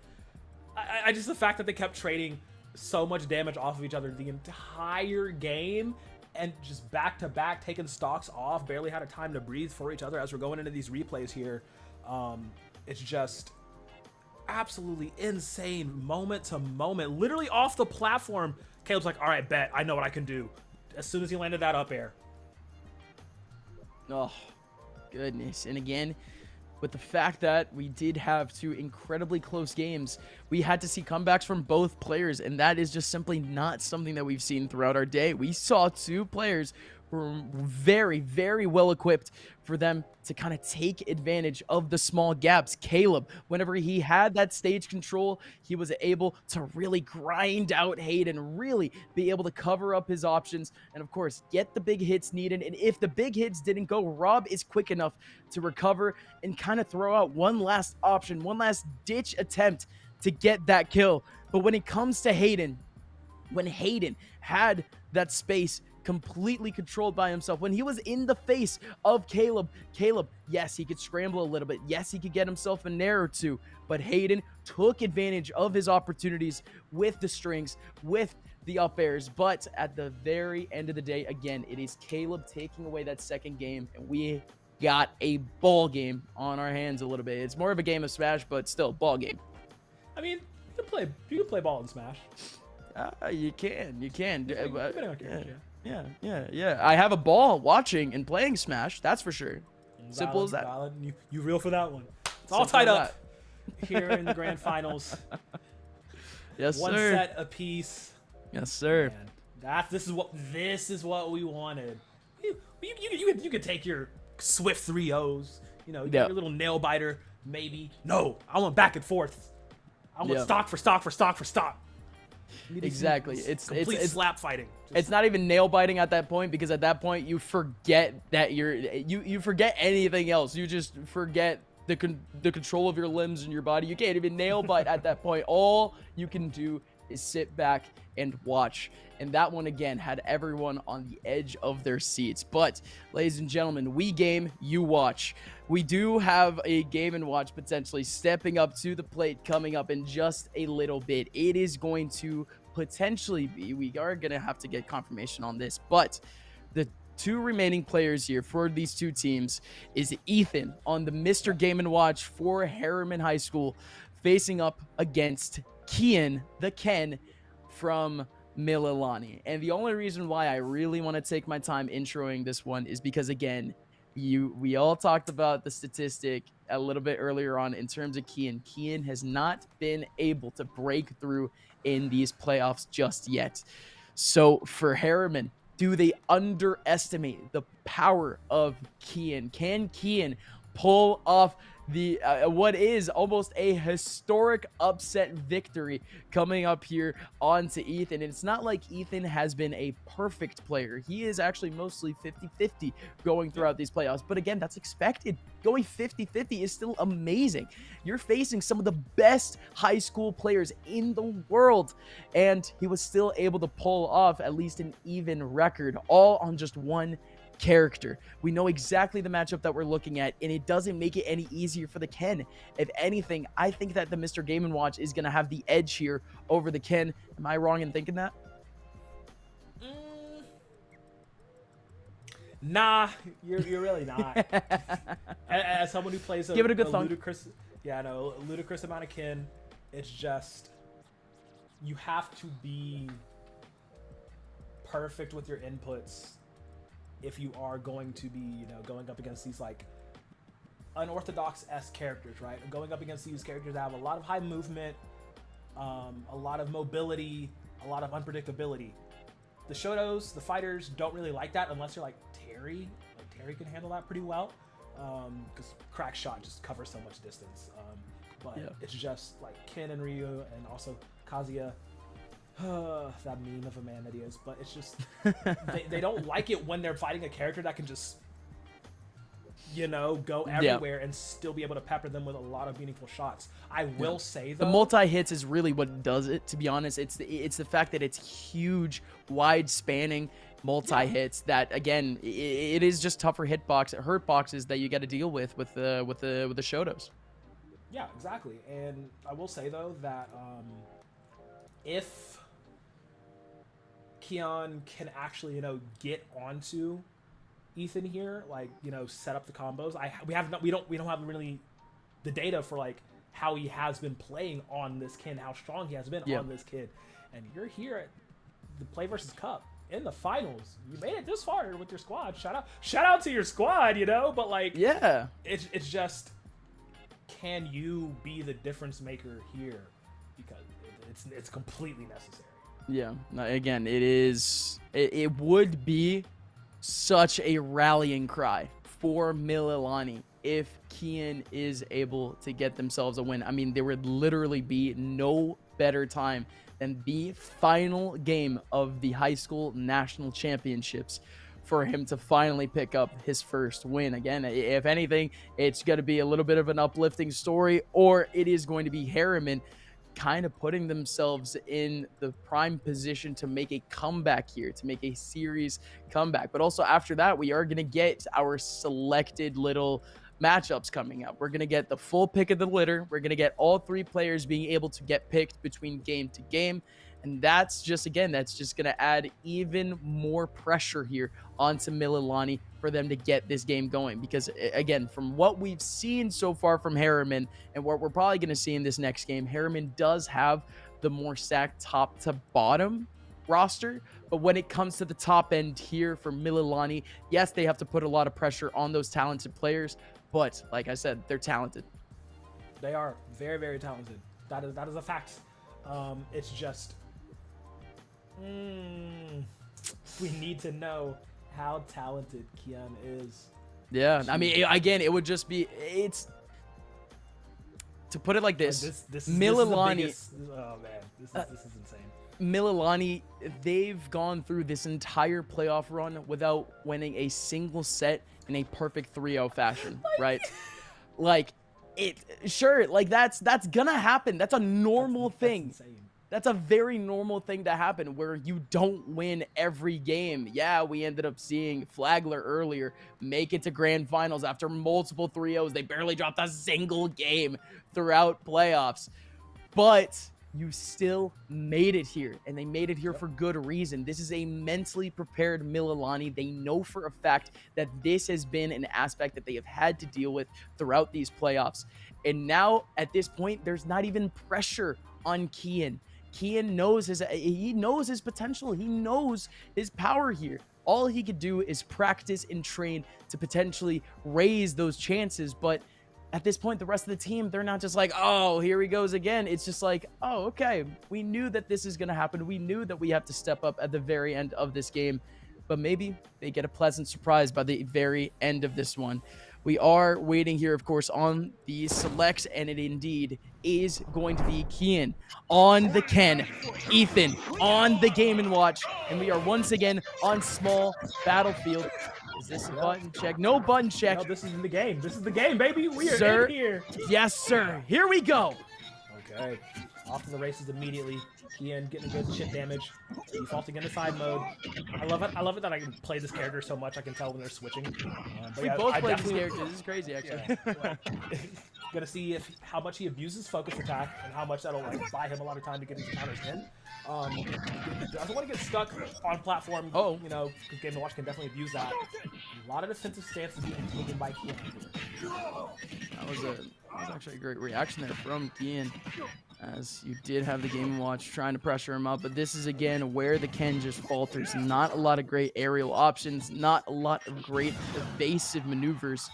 I just, the fact that they kept trading so much damage off of each other the entire game, and just back to back taking stocks off, barely had a time to breathe for each other as we're going into these replays here. It's just absolutely insane, moment to moment, literally off the platform. Caleb's like, all right, bet, I know what I can do. As soon as he landed that up air. Oh, goodness. And again, with the fact that we did have 2 incredibly close games, we had to see comebacks from both players, and that is just simply not something that we've seen throughout our day. We saw 2 players who were very, very well equipped for them to kind of take advantage of the small gaps. Caleb, whenever he had that stage control, he was able to really grind out Hayden, really be able to cover up his options, and of course, get the big hits needed. And if the big hits didn't go, R.O.B is quick enough to recover and kind of throw out one last option, one last ditch attempt to get that kill. But when it comes to Hayden, when Hayden had that space completely controlled by himself, when he was in the face of Caleb, yes, he could scramble a little bit, yes, he could get himself a nair or 2, but Hayden took advantage of his opportunities with the strings, with the up airs. But at the very end of the day, again, it is Caleb taking away that second game, and we got a ball game on our hands a little bit. It's more of a game of Smash, but still ball game. I mean, you can play ball in Smash. You can. Depending on character, Yeah. I have a ball watching and playing Smash. That's for sure. Simple as that. Valid. You reel for that one. It's all tied up here in the grand finals. Yes, One sir. set apiece. Yes, sir. Man, this is what we wanted. You could take your swift 3-0s. You know, your little nail biter. Maybe. No, I want back and forth. I want stock for stock for stock for stock. Exactly. It's slap fighting. It's not even nail biting at that point, because at that point you forget that you forget anything else. You just forget the control of your limbs and your body. You can't even nail bite at that point. All you can do is sit back and watch. And that one, again, had everyone on the edge of their seats. But, ladies and gentlemen, we game, you watch. We do have a game and watch potentially stepping up to the plate coming up in just a little bit. It is going to potentially be, we are going to have to get confirmation on this, but the 2 remaining players here for these 2 teams is Ethan on the Mr. Game & Watch for Herriman High School, facing up against Kian, the Ken, from Mililani. And the only reason why I really want to take my time introing this one is because, again, we all talked about the statistic a little bit earlier on in terms of Kian. Kian has not been able to break through in these playoffs just yet. So for Herriman, do they underestimate the power of Kian? Can Kian pull off the what is almost a historic upset victory coming up here onto Ethan? And it's not like Ethan has been a perfect player. He is actually mostly 50-50 going throughout these playoffs. But again, that's expected. Going 50-50 is still amazing. You're facing some of the best high school players in the world, and he was still able to pull off at least an even record, all on just one character. We know exactly the matchup that we're looking at, and it doesn't make it any easier for the Ken. If anything, I think that the Mr. Game & Watch is going to have the edge here over the Ken. Am I wrong in thinking that? Nah, you're really not. As someone who plays give it a good thump. ludicrous, ludicrous amount of Ken, it's just you have to be perfect with your inputs if you are going to be, going up against these like unorthodox-esque characters, right? Going up against these characters that have a lot of high movement, a lot of mobility, a lot of unpredictability. The Shotos, the fighters, don't really like that unless you're like Terry. Like Terry can handle that pretty well, because crack shot just covers so much distance. But it's just like Ken and Ryu, and also Kazuya. That meme of a man that he is, but it's just they don't like it when they're fighting a character that can just go everywhere and still be able to pepper them with a lot of meaningful shots. I will say though, the multi-hits is really what does it, to be honest. It's the fact that it's huge, wide spanning multi-hits that, again, it is just tougher hurt boxes that you got to deal with the Shotos. Yeah, exactly. And I will say though that if Kian can actually, get onto Ethan here, like, set up the combos. We don't have really the data for like how he has been playing on this kid, how strong he has been on this kid. And you're here at the Play vs. Cup. in the finals. You made it this far with your squad. Shout out to your squad, you know. But like, Yeah. it's just, can you be the difference maker here? Because it's completely necessary. Yeah. No, again, it would be such a rallying cry for Mililani if Kian is able to get themselves a win. I mean, there would literally be no better time than the final game of the high school national championships for him to finally pick up his first win. Again, if anything, it's going to be a little bit of an uplifting story, or it is going to be Herriman kind of putting themselves in the prime position to make a comeback here, to make a series comeback. But also after that, we are going to get our selected little matchups coming up. We're going to get the full pick of the litter. We're going to get all 3 players being able to get picked between game to game. And that's just, again, that's just going to add even more pressure here onto Mililani for them to get this game going. Because, again, from what we've seen so far from Herriman and what we're probably going to see in this next game, Herriman does have the more stacked top to bottom roster. But when it comes to the top end here for Mililani, yes, they have to put a lot of pressure on those talented players. But, like I said, they're talented. They are very, very talented. That is a fact. It's just... we need to know how talented Kian is. Yeah, I mean, again, it would just be, to put it like this, Mililani, oh man, this is insane. Mililani, they've gone through this entire playoff run without winning a single set in a perfect 3-0 fashion, right? Like, sure, like that's gonna happen. That's a normal thing. That's insane. That's a very normal thing to happen where you don't win every game. Yeah, we ended up seeing Flagler earlier make it to grand finals after multiple 3-0s. They barely dropped a single game throughout playoffs. But you still made it here, and they made it here for good reason. This is a mentally prepared Mililani. They know for a fact that this has been an aspect that they have had to deal with throughout these playoffs. And now, at this point, there's not even pressure on Kian. Kian knows his potential. He knows his power here. All he could do is practice and train to potentially raise those chances. But at this point, the rest of the team, they're not just like, oh, here he goes again. It's just like, oh, okay, we knew that this is going to happen. We knew that we have to step up at the very end of this game. But maybe they get a pleasant surprise by the very end of this one. We are waiting here, of course, on the selects, and it indeed is going to be Kian on the Ken, Ethan on the Game & Watch, and we are once again on small battlefield. Is this a button check? No button check. No, this is the game. This is the game, baby. We are Sir, in here. Yes, sir. Here we go. Okay. Off in the races immediately. Kian getting a good chip damage. Defaulting into side mode. I love it. I love it that I can play this character so much I can tell when they're switching. But We yeah, both I play this definitely- character. This is crazy, actually. Yeah. Gonna see how much he abuses focus attack and how much that'll like buy him a lot of time to get his counters in. Doesn't want to get stuck on platform. Oh. You know, because Game & Watch can definitely abuse that. A lot of defensive stances being taken by Kian. That was actually a great reaction there from Kian, as you did have the Game & Watch trying to pressure him up. But this is, again, where the Ken just falters. Not a lot of great aerial options, not a lot of great evasive maneuvers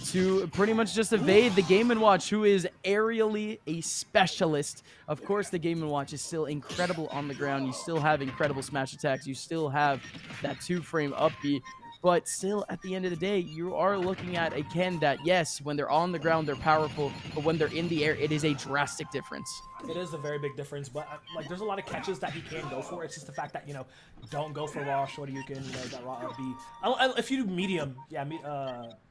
to pretty much just evade the Game & Watch, who is aerially a specialist. Of course, the Game & Watch is still incredible on the ground. You still have incredible smash attacks. You still have that 2-frame up B. But still, at the end of the day, you are looking at a Ken that, yes, when they're on the ground, they're powerful. But when they're in the air, it is a drastic difference. It is a very big difference, but like there's a lot of catches that he can go for. It's just the fact that, you know, don't go for raw shorty. You can, that raw R.O.B. If you do medium, yeah,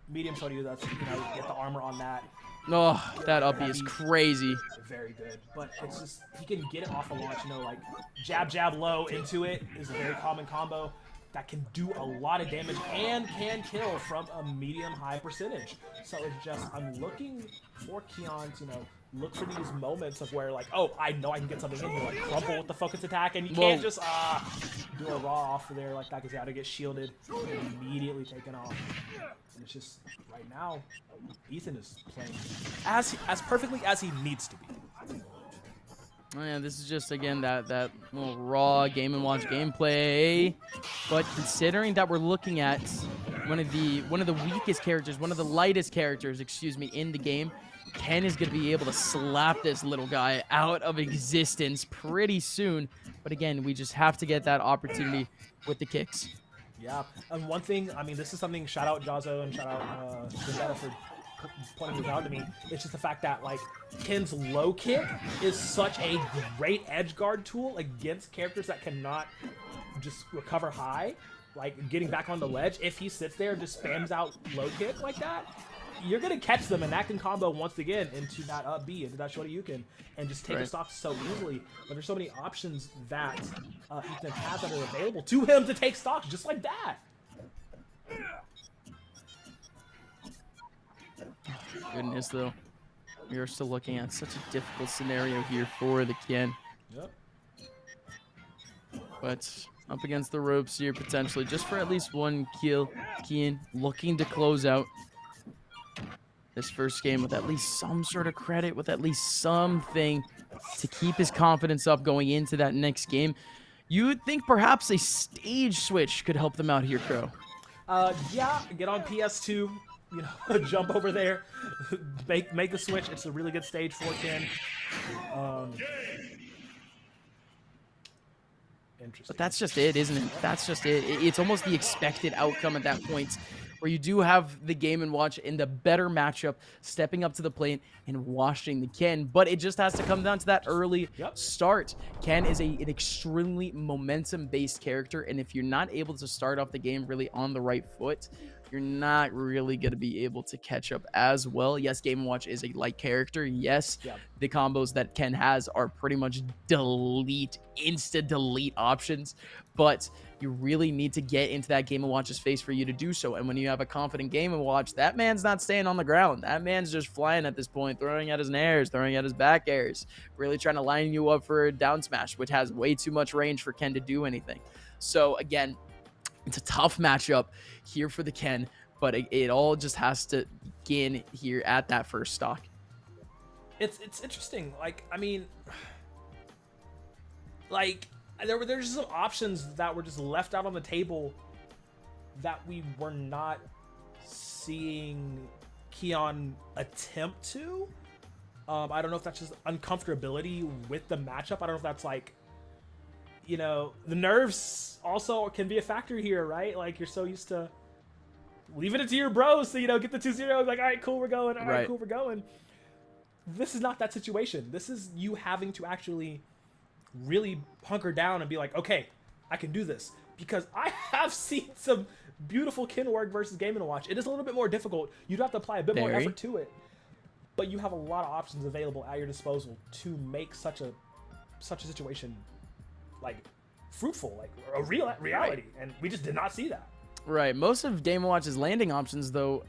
medium shorty, that's, you know, get the armor on that. Oh, that up B is crazy. Very good, but it's just he can get it off a launch. You know, like jab low into it is a very common combo that can do a lot of damage and can kill from a medium-high percentage. So it's just, I'm looking for Kian to, you know, look for these moments of where, like, oh, I know I can get something in here, like crumple with the focus attack, and you can't just do a raw off of there like that because you have to get shielded and immediately taken off. And it's just, right now, Ethan is playing as perfectly as he needs to be. Oh, yeah, this is just again that little raw Game and Watch gameplay. But considering that we're looking at one of the weakest characters, one of the lightest characters, excuse me, in the game, Ken is going to be able to slap this little guy out of existence pretty soon. But again, we just have to get that opportunity with the kicks. Yeah, and one thing, I mean, this is something, shout out Jazzo and shout out Vendetta for pointing this out to me. It's just the fact that, like, Ken's low kick is such a great edge guard tool against characters that cannot just recover high. Like, getting back on the ledge, if he sits there and just spams out low kick like that, you're going to catch them, and that can combo once again into that up B, into that Shoryuken, and just take the stocks so easily. But there's so many options that Ethan has that are available to him to take stocks just like that. Goodness, though. We are still looking at such a difficult scenario here for the Ken. Yep. But up against the ropes here, potentially, just for at least one kill. Kian looking to close out this first game with at least some sort of credit, with at least something to keep his confidence up going into that next game. You would think perhaps a stage switch could help them out here, Crow. Yeah, get on PS2, you know, jump over there, make the switch. It's a really good stage for Ken. Interesting. But that's just it, isn't it? That's just it. It's almost the expected outcome at that point, where you do have the Game and Watch in the better matchup, stepping up to the plate and washing the Ken. But it just has to come down to that early start. Ken is an extremely momentum-based character, and if you're not able to start off the game really on the right foot, you're not really going to be able to catch up as well. Yes, Game & Watch is a light character. Yes, the combos that Ken has are pretty much insta-delete options, but you really need to get into that Game & Watch's face for you to do so. And when you have a confident Game & Watch, that man's not staying on the ground. That man's just flying at this point, throwing at his nairs, throwing at his back airs, really trying to line you up for a down smash, which has way too much range for Ken to do anything. So again, it's a tough matchup here for the Ken, but it all just has to begin here at that first stock. It's interesting. Like, I mean, like, there's just some options that were just left out on the table that we were not seeing Keon attempt to. I don't know if that's just uncomfortability with the matchup. I don't know if that's like, you know, the nerves also can be a factor here, right? Like, you're so used to leaving it to your bros to, you know, get the 2-0, like, all right, cool, we're going. All right, cool, we're going. This is not that situation. This is you having to actually really hunker down and be like, okay, I can do this. Because I have seen some beautiful Ken work versus Game & Watch. It is a little bit more difficult. You'd have to apply a bit more effort to it. But you have a lot of options available at your disposal to make such a situation like fruitful, like a real reality, and we just did not see that. Right. Most of Game & Watch's landing options, though,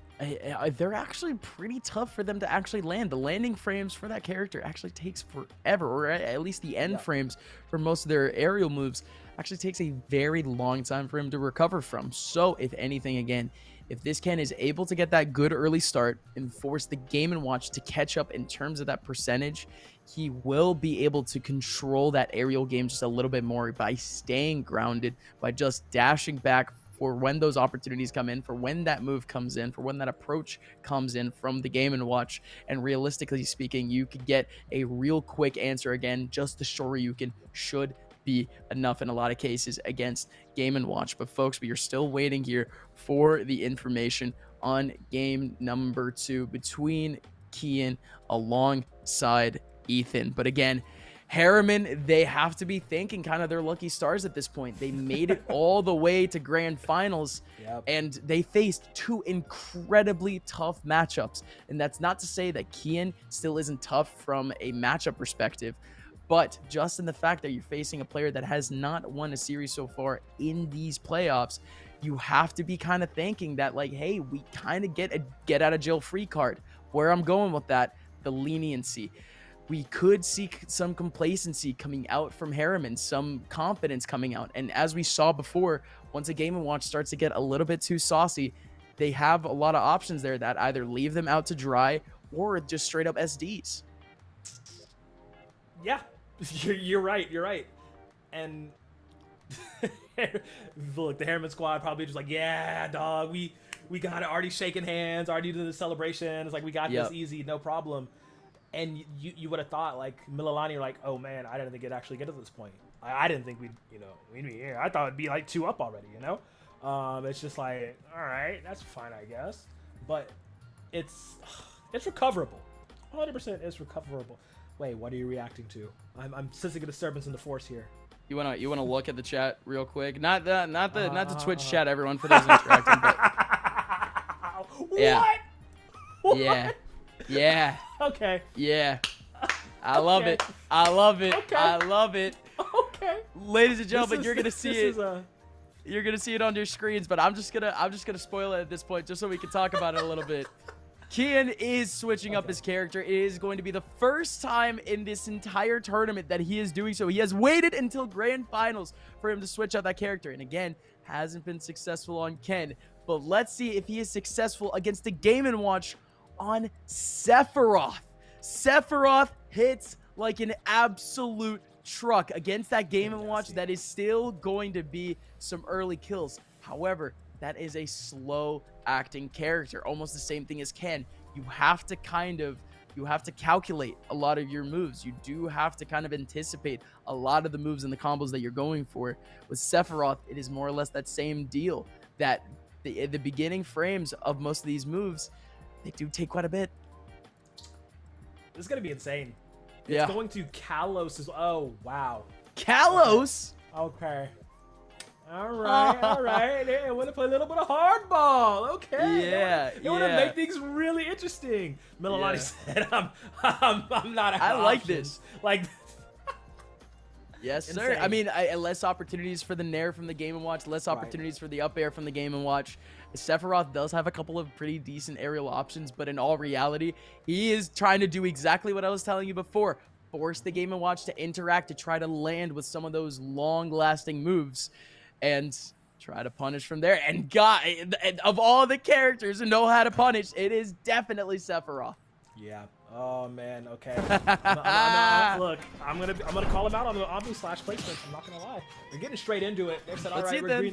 they're actually pretty tough for them to actually land. The landing frames for that character actually takes forever, or at least the end frames for most of their aerial moves actually takes a very long time for him to recover from. So, if anything, again, if this Ken is able to get that good early start and force the Game & Watch to catch up in terms of that percentage, he will be able to control that aerial game just a little bit more by staying grounded, by just dashing back for when those opportunities come in, for when that move comes in, for when that approach comes in from the Game & Watch. And realistically speaking, you could get a real quick answer. Again, just the Shoryuken should be enough in a lot of cases against Game & Watch. But folks, we are still waiting here for the information on game number 2 between Kian alongside Ethan. But again, Herriman, they have to be thanking kind of their lucky stars at this point. They made it all the way to grand finals, and they faced 2 incredibly tough matchups. And that's not to say that Kian still isn't tough from a matchup perspective, but just in the fact that you're facing a player that has not won a series so far in these playoffs, you have to be kind of thinking that, like, hey, we kind of get a get out of jail free card. Where I'm going with that, the leniency. We could see some complacency coming out from Herriman, some confidence coming out. And as we saw before, once a Game & Watch starts to get a little bit too saucy, they have a lot of options there that either leave them out to dry or just straight up SDs. Yeah, You're right. You're right. And look, the Herriman squad probably just like, yeah, dog, we got it. Already shaking hands. Already doing the celebration. It's like, we got this easy, no problem. And you would have thought, like, Mililani, like, oh man, I didn't think it'd actually get to this point. I didn't think we'd be here. I thought it'd be like 2 up already, you know? It's just like, all right, that's fine, I guess. But it's recoverable. 100% is recoverable. Wait, what are you reacting to? I'm sensing a disturbance in the force here. You wanna look at the chat real quick? Not the Twitch chat, everyone, for those interacting. But yeah. What? Yeah. Yeah. Okay. Yeah. I love it. I love it. Okay. I love it. Okay. Ladies and gentlemen, you're gonna see it. You're gonna see it on your screens, but I'm just gonna spoil it at this point, just so we can talk about it a little bit. Kian is switching up his character. It is going to be the first time in this entire tournament that he is doing so. He has waited until grand finals for him to switch out that character, and again, hasn't been successful on Ken. But let's see if he is successful against the Game & Watch on Sephiroth. Sephiroth hits like an absolute truck against that Game & Watch. That is still going to be some early kills. However, that is a slow acting character, almost the same thing as Ken. You have to calculate a lot of your moves. You do have to kind of anticipate a lot of the moves and the combos that you're going for. With Sephiroth, it is more or less that same deal, that the beginning frames of most of these moves, they do take quite a bit. This is gonna be insane. Yeah. It's going to Kalos as oh wow. Kalos? Okay. All right. Hey, I want to play a little bit of hardball. Okay. Yeah. You want to make things really interesting. Mililani said, "I'm not." I like this. Like. Yes, Insane. sir. I mean, less opportunities for the Nair from the Game & Watch, less opportunities for the up air from the Game & Watch. Sephiroth does have a couple of pretty decent aerial options, but in all reality, he is trying to do exactly what I was telling you before. Force the Game & Watch to interact, to try to land with some of those long-lasting moves, and try to punish from there. And God, of all the characters who know how to punish, it is definitely Sephiroth. Yeah. Oh man. Okay. Look, I'm gonna call him out on the Ombu/placement. I'm not gonna lie. They're getting straight into it. They said, all right, we're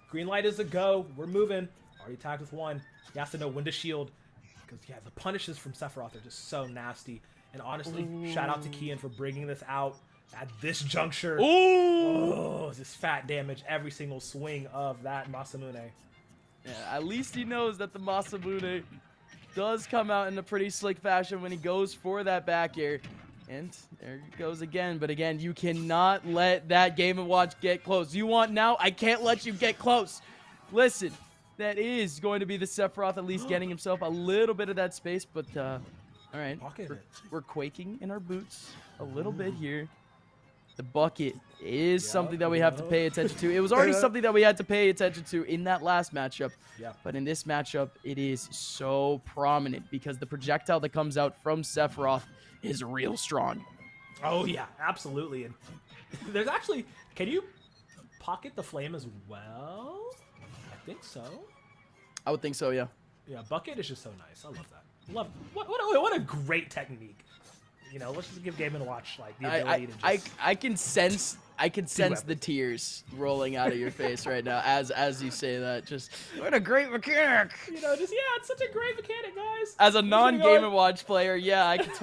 green light is a go. We're moving. Already tagged with one. He has to know when to shield, because yeah, the punishes from Sephiroth are just so nasty. And honestly, shout out to Kian for bringing this out at this juncture. Oh, this fat damage every single swing of that Masamune. Yeah, at least he knows that the Masamune does come out in a pretty slick fashion when he goes for that back air. And there he goes again. But again, you cannot let that Game & Watch get close. You want now? I can't let you get close. Listen, that is going to be the Sephiroth at least getting himself a little bit of that space. But, all right, we're quaking in our boots a little bit here. The bucket is something that we have to pay attention to. It was already something that we had to pay attention to in that last matchup. Yeah. But in this matchup, it is so prominent because the projectile that comes out from Sephiroth is real strong. Oh, yeah, absolutely. And there's actually, can you pocket the flame as well? I think so. I would think so, yeah. Yeah, bucket is just so nice. I love that. Love what a great technique. You know, let's just give Game & Watch like the ability to just... I can sense the tears rolling out of your face right now as you say that. Just what a great mechanic. You know, just it's such a great mechanic, guys. As a non-Game & Watch player, yeah, I can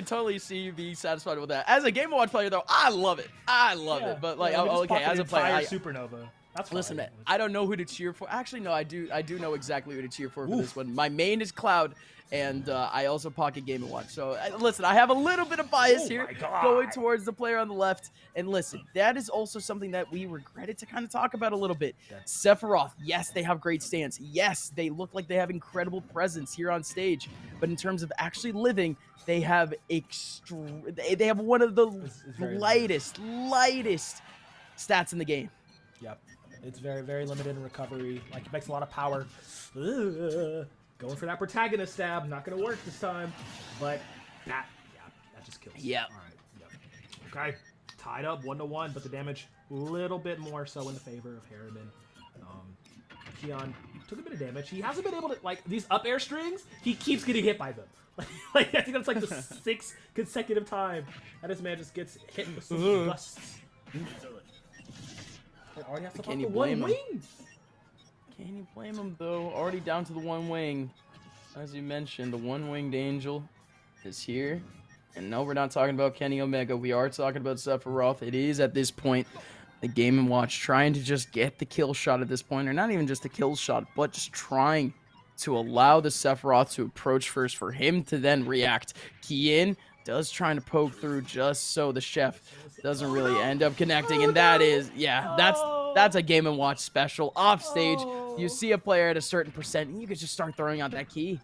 totally see you being satisfied with that. As a Game & Watch player though, I love it. I love it. But like, okay, as a player, Supernova. That's fine. Listen, man, I don't know who to cheer for. Actually, no, I do know exactly who to cheer for this one. My main is Cloud, and I also pocket Game & Watch. So, listen, I have a little bit of bias here going towards the player on the left. And listen, that is also something that we regretted to kind of talk about a little bit. Sephiroth, yes, they have great stance. Yes, they look like they have incredible presence here on stage. But in terms of actually living, they have they have one of the lightest stats in the game. Yep. It's very, very limited in recovery. Like, it makes a lot of power. Going for that protagonist stab. Not going to work this time. But that just kills. Yeah. All right. Yep. Okay. Tied up 1-1, but the damage a little bit more so in the favor of Herriman. Kian took a bit of damage. He hasn't been able to, like, these up air strings, he keeps getting hit by them. Like, I think that's like the 6th consecutive time that this man just gets hit with some gusts. Already has to pop the one wing. Can't you blame him, though? Already down to the one wing. As you mentioned, the one-winged angel is here. And no, we're not talking about Kenny Omega. We are talking about Sephiroth. It is, at this point, the Game & Watch trying to just get the kill shot at this point. Or not even just the kill shot, but just trying to allow the Sephiroth to approach first for him to then react. Kian does trying to poke through just so the chef doesn't really end up connecting. And that is, yeah, that's a Game & Watch special. Off stage, you see a player at a certain percent, and you could just start throwing out that key.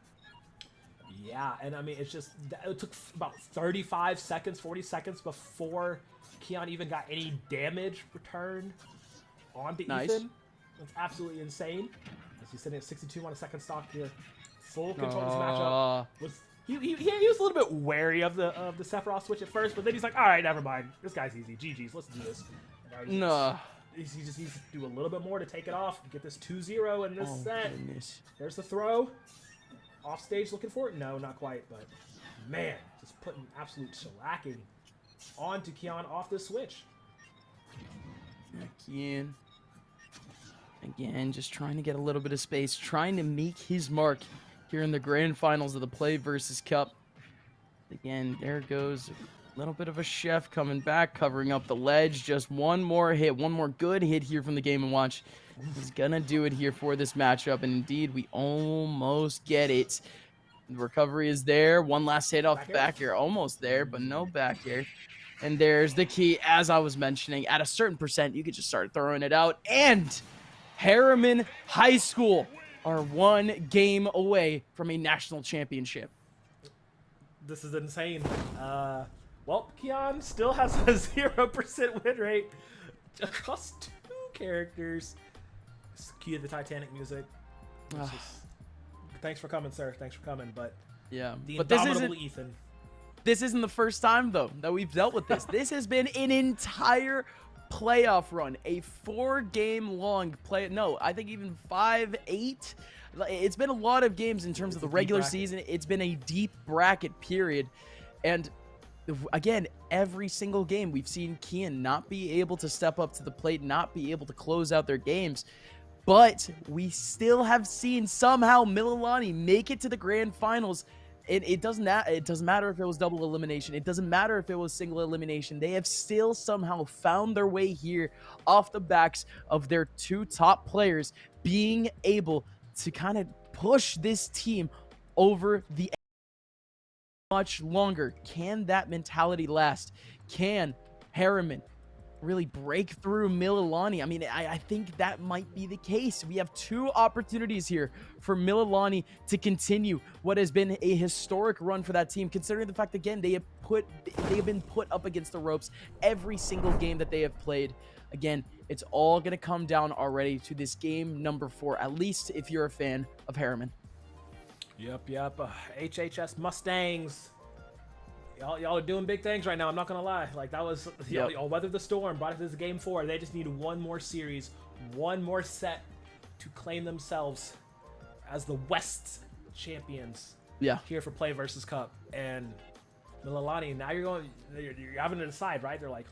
Yeah, and I mean, it's just, it took about 35 seconds, 40 seconds before Kian even got any damage returned onto Ethan. That's absolutely insane. As he's sitting at 62 on a second stock here. Full control of this matchup. He was a little bit wary of the Sephiroth switch at first, but then he's like, all right, never mind. This guy's easy. GG's, let's do this. He just needs to do a little bit more to take it off, get this 2-0 in this set. Goodness. There's the throw. Off stage looking for it? No, not quite, but man, just putting absolute shellacking onto Kian off this switch. Kian, again, just trying to get a little bit of space, trying to make his mark here in the grand finals of the PlayVS Cup. Again, there goes a little bit of a chef coming back, covering up the ledge. Just one more hit, one more good hit here from the Game & Watch. He's gonna do it here for this matchup, and indeed, we almost get it. The recovery is there. One last hit off the back air. Almost there, but no back air. And there's the key, as I was mentioning. At a certain percent, you could just start throwing it out. And Herriman High School are one game away from a national championship. This is insane. Well, Kian still has a 0% win rate across 2 characters. Cue the Titanic music. Thanks for coming, sir. Thanks for coming. But yeah, the but indomitable Ethan. This isn't the first time, though, that we've dealt with this. This has been an entire playoff run, a 4-game-long play. No, I think even 5, 8. It's been a lot of games in terms of the regular season. It's been a deep bracket period. And again, every single game we've seen Kian not be able to step up to the plate, not be able to close out their games. But we still have seen somehow Mililani make it to the grand finals. It doesn't matter if it was double elimination. It doesn't matter if it was single elimination. They have still somehow found their way here off the backs of their 2 top players being able to kind of push this team over the much longer. Can that mentality last? Can Herriman really break through Mililani? I mean, I think that might be the case. We have 2 opportunities here for Mililani to continue what has been a historic run for that team, considering the fact, again, they have been put up against the ropes every single game that they have played. Again, it's all going to come down already to this game number 4, at least if you're a fan of Herriman. Yep. HHS Mustangs. Y'all are doing big things right now. I'm not gonna lie. Like, that was y'all weathered the storm, brought it to this game 4. They just need one more series, one more set to claim themselves as the West champions. Yeah. Here for PlayVS Cup. And Mililani, now you're having to decide, right? They're like,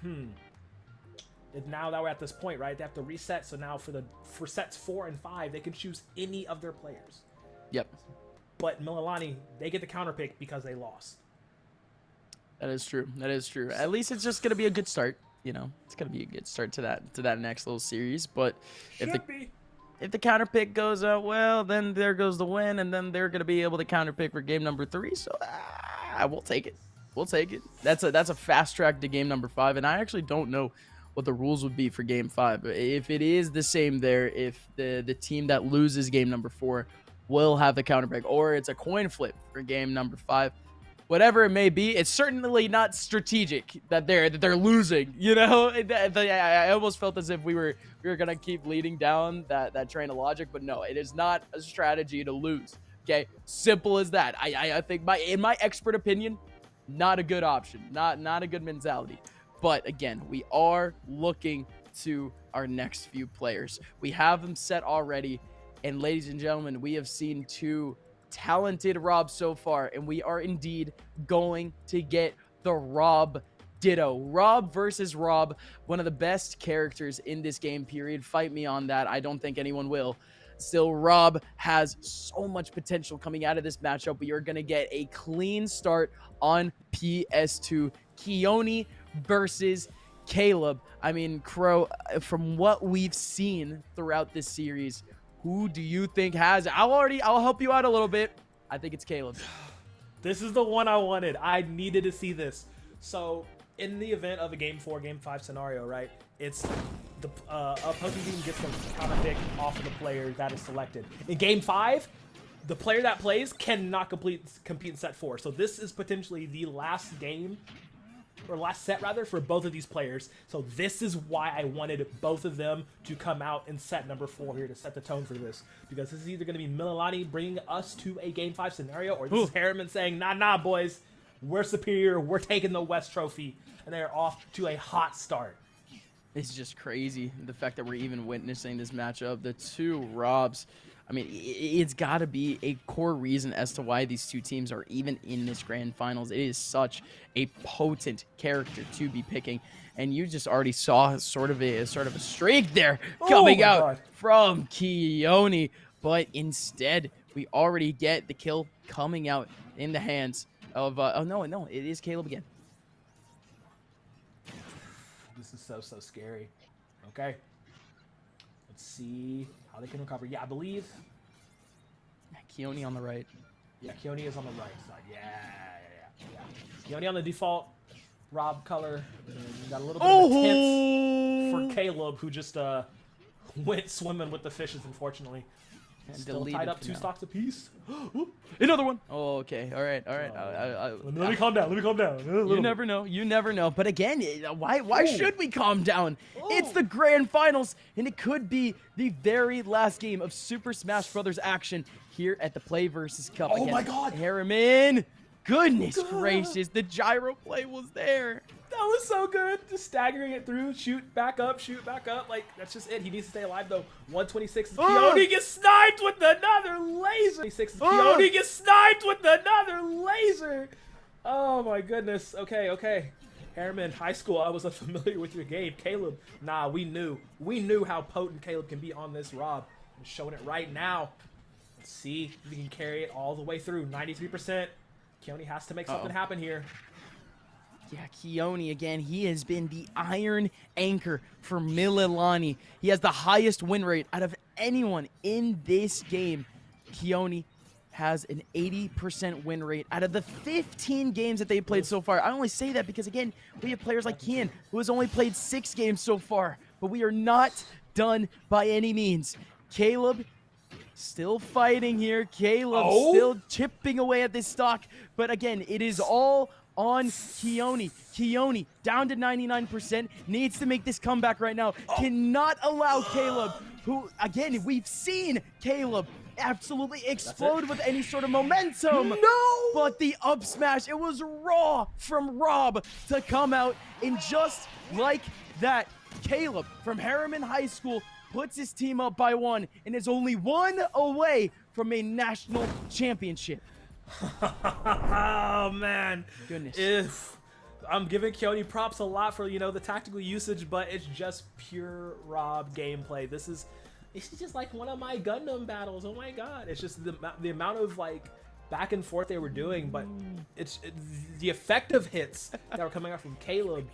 now that we're at this point, right? They have to reset. So now for sets 4 and 5, they can choose any of their players. Yep. But Mililani, they get the counter pick because they lost. That is true. That is true. At least it's just gonna be a good start. You know, it's gonna be a good start to that next little series. But if the counter pick goes out well, then there goes the win, and then they're gonna be able to counter pick for game number 3. So we'll take it. We'll take it. That's a fast track to game number 5, and I actually don't know what the rules would be for game 5. If it is the same there, if the team that loses game number 4 will have the counter pick, or it's a coin flip for game number 5. Whatever it may be, it's certainly not strategic that they're losing. You know, I almost felt as if we were gonna keep leading down that train of logic, but no, it is not a strategy to lose. Okay, simple as that. I think in my expert opinion, not a good option, not a good mentality. But again, we are looking to our next few players. We have them set already, And ladies and gentlemen, we have seen two talented Robs so far, and we are indeed going to get the Rob Ditto. Rob versus Rob, one of the best characters in this game, period. Fight me on that. I don't think anyone will. Still, Rob has so much potential coming out of this matchup. We are going to get a clean start on PS2. Keone versus Caleb. I mean, Crow, from what we've seen throughout this series, who do you think has it? I'll help you out a little bit. I think it's Caleb. This is the one I wanted. I needed to see this. So, in the event of a Game 4, Game 5 scenario, right, it's the opposing team gets the counter pick off of the player that is selected. In Game 5, the player that plays cannot compete in set 4. So this is potentially the last game, or last set rather, for both of these players. So this is why I wanted both of them to come out in set number 4 here to set the tone for this. Because this is either going to be Mililani bringing us to a Game 5 scenario, or this is Herriman saying, nah, boys, we're superior, we're taking the West Trophy, and they're off to a hot start. It's just crazy, the fact that we're even witnessing this matchup. The two Robs, I mean, it's got to be a core reason as to why these two teams are even in this grand finals. It is such a potent character to be picking, and you just already saw sort of a streak there coming out from Keone, but instead we already get the kill coming out in the hands of oh no, it is Caleb again. This is so scary. Okay. Let's see how they can recover. Yeah, I believe. Keone on the right. Yeah, Keone is on the right side. Yeah. Keone on the default Rob color. And you got a little bit of a tense for Caleb, who just went swimming with the fishes, unfortunately. And still tied up 2 stocks apiece. Another one. Oh, okay. All right. Let me calm down. You never know. But again, why should we calm down? It's the grand finals, and it could be the very last game of Super Smash Bros. Action here at the PlayVS Cup. Oh my God. Herriman. Goodness gracious, the gyro play was there. That was so good. Just staggering it through, shoot back up. Like, that's just it. He needs to stay alive, though. 126. Keone gets sniped with another laser. 26. Keone gets sniped with another laser. Oh, my goodness. Okay. Herriman, high school, I was unfamiliar with your game. Caleb, nah, we knew. We knew how potent Caleb can be on this Rob. I'm showing it right now. Let's see if we can carry it all the way through. 93%. Keone has to make something happen here. Yeah, Keone again. He has been the iron anchor for Mililani. He has the highest win rate out of anyone in this game. Keone has an 80% win rate out of the 15 games that they've played so far. I only say that because, again, we have players like Kian, who has only played 6 games so far. But we are not done by any means. Caleb still fighting here. Caleb still chipping away at this stock. But again, it is all on Keone. Keone down to 99%. Needs to make this comeback right now. Cannot allow Caleb, who, again, we've seen Caleb absolutely explode with any sort of momentum. No! But the up smash, it was raw from Rob to come out. And just like that, Caleb from Herriman High School puts his team up by 1 and is only 1 away from a national championship. Oh, man. Goodness. I'm giving Keone props a lot for, the tactical usage, but it's just pure Rob gameplay. This is just like one of my Gundam battles. Oh my God. It's just the amount of back and forth they were doing, but it's the effective hits that were coming out from Caleb.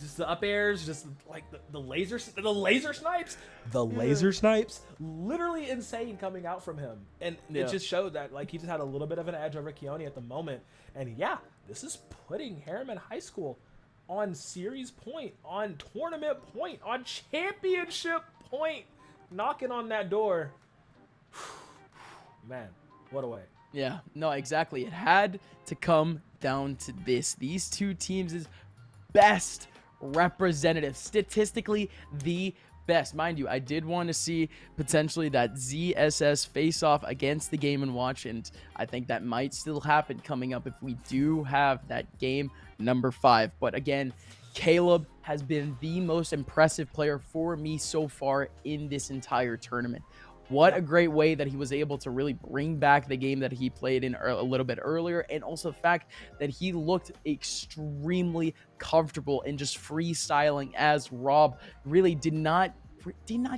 Just the up airs, just like the laser snipes. The laser snipes, literally insane coming out from him. And it just showed that he just had a little bit of an edge over Keone at the moment. And yeah, this is putting Herriman High School on series point, on tournament point, on championship point, knocking on that door. Man, what a way. Yeah, no, exactly. It had to come down to this. These two teams' best representative, statistically the best. Mind you, I did want to see potentially that ZSS face-off against the Game & Watch, and I think that might still happen coming up if we do have that game number 5. But again, Caleb has been the most impressive player for me so far in this entire tournament. What a great way that he was able to really bring back the game that he played in a little bit earlier, and also the fact that he looked extremely comfortable in just freestyling as R.O.B really did not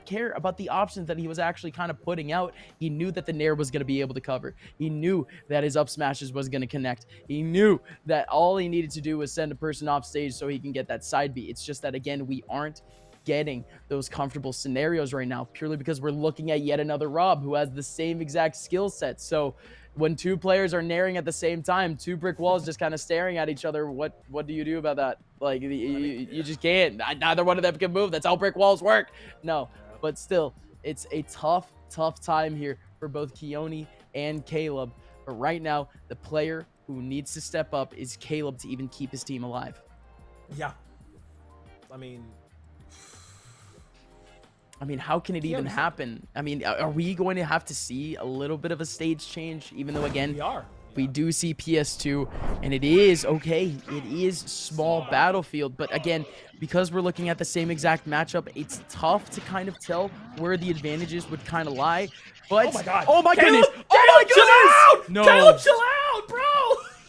care about the options that he was actually kind of putting out. He knew that the Nair was going to be able to cover. He knew that his up smashes was going to connect. He knew that all he needed to do was send a person off stage so he can get that side beat. It's just that, again, we aren't getting those comfortable scenarios right now purely because we're looking at yet another R.O.B who has the same exact skill set. So when two players are nairing at the same time, two brick walls just kind of staring at each other, what do you do about that? Like, you just can't. Neither one of them can move. That's how brick walls work. No, but still, it's a tough time here for both Keone and Caleb. But right now, the player who needs to step up is Caleb to even keep his team alive. Yeah. I mean, how can it even happen? I mean, are we going to have to see a little bit of a stage change? Even though, again, we do see PS2, and it is, okay, it is small battlefield. But again, because we're looking at the same exact matchup, it's tough to kind of tell where the advantages would kind of lie. But, oh my god. Oh my Caleb, goodness. Oh my goodness. Chill out. No. Caleb, chill out, bro.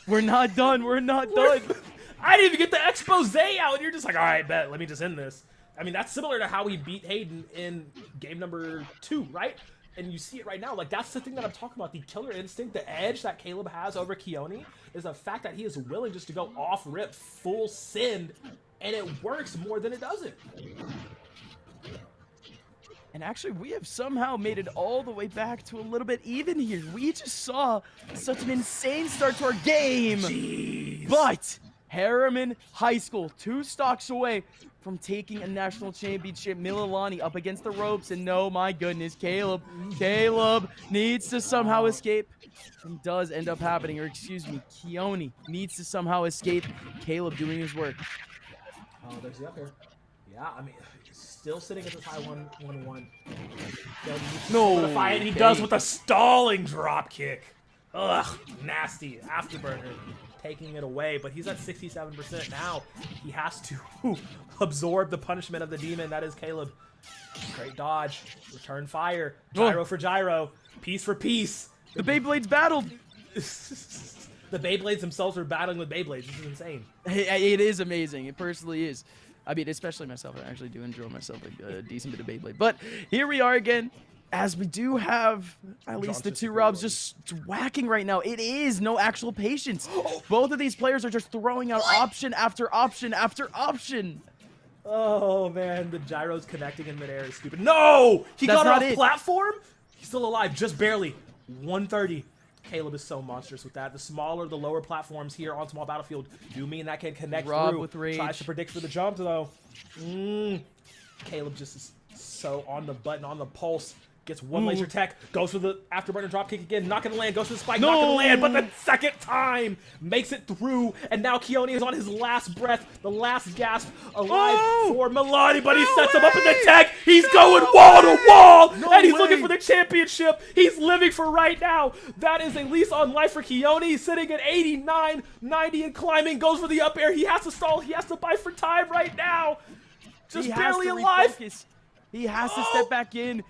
We're not done. We're not done. I didn't even get the expose out, and you're just like, all right, bet. Let me just end this. I mean, that's similar to how he beat Hayden in game number 2, right? And you see it right now. Like, that's the thing that I'm talking about. The killer instinct, the edge that Caleb has over Keone is the fact that he is willing just to go off rip, full send, and it works more than it doesn't. And actually, we have somehow made it all the way back to a little bit even here. We just saw such an insane start to our game. Jeez. But Herriman High School, 2 stocks away from taking a national championship. Mililani up against the ropes, and no, my goodness, Caleb needs to somehow escape, and does end up happening, or excuse me, Keone needs to somehow escape. Caleb doing his work. Oh, there's the up air. Yeah, I mean, still sitting at this high 1-1. No, and he does with a stalling drop kick. Ugh, nasty afterburner. Taking it away, but he's at 67% now. He has to absorb the punishment of the demon. That is Caleb. Great dodge. Return fire. Gyro for gyro. Piece for piece. The Beyblades battled. The Beyblades themselves are battling with Beyblades. This is insane. It is amazing. It personally is. I mean, especially myself. I actually do enjoy myself a decent bit of Beyblade. But here we are again. As we do have at least the 2 R.O.Bs just whacking right now. It is no actual patience. Both of these players are just throwing out option after option after option. Oh, man. The gyro's connecting in midair is stupid. No! He got off platform? He's still alive, just barely. 130. Caleb is so monstrous with that. The smaller, the lower platforms here on small battlefield do mean that can connect through. With rage. Tries to predict for the jump, though. Caleb just is so on the button, on the pulse. Gets one laser tech, goes for the afterburner dropkick again, not gonna land, goes for the spike, not gonna land, but the second time makes it through, and now Keone is on his last breath, the last gasp alive for Mililani, but he sets him up in the tech, he's going wall to wall, and he's looking for the championship, he's living for right now. That is a lease on life for Keone. He's sitting at 89, 90 and climbing, goes for the up air, he has to stall, he has to buy for time right now, just barely alive. He has to step back in.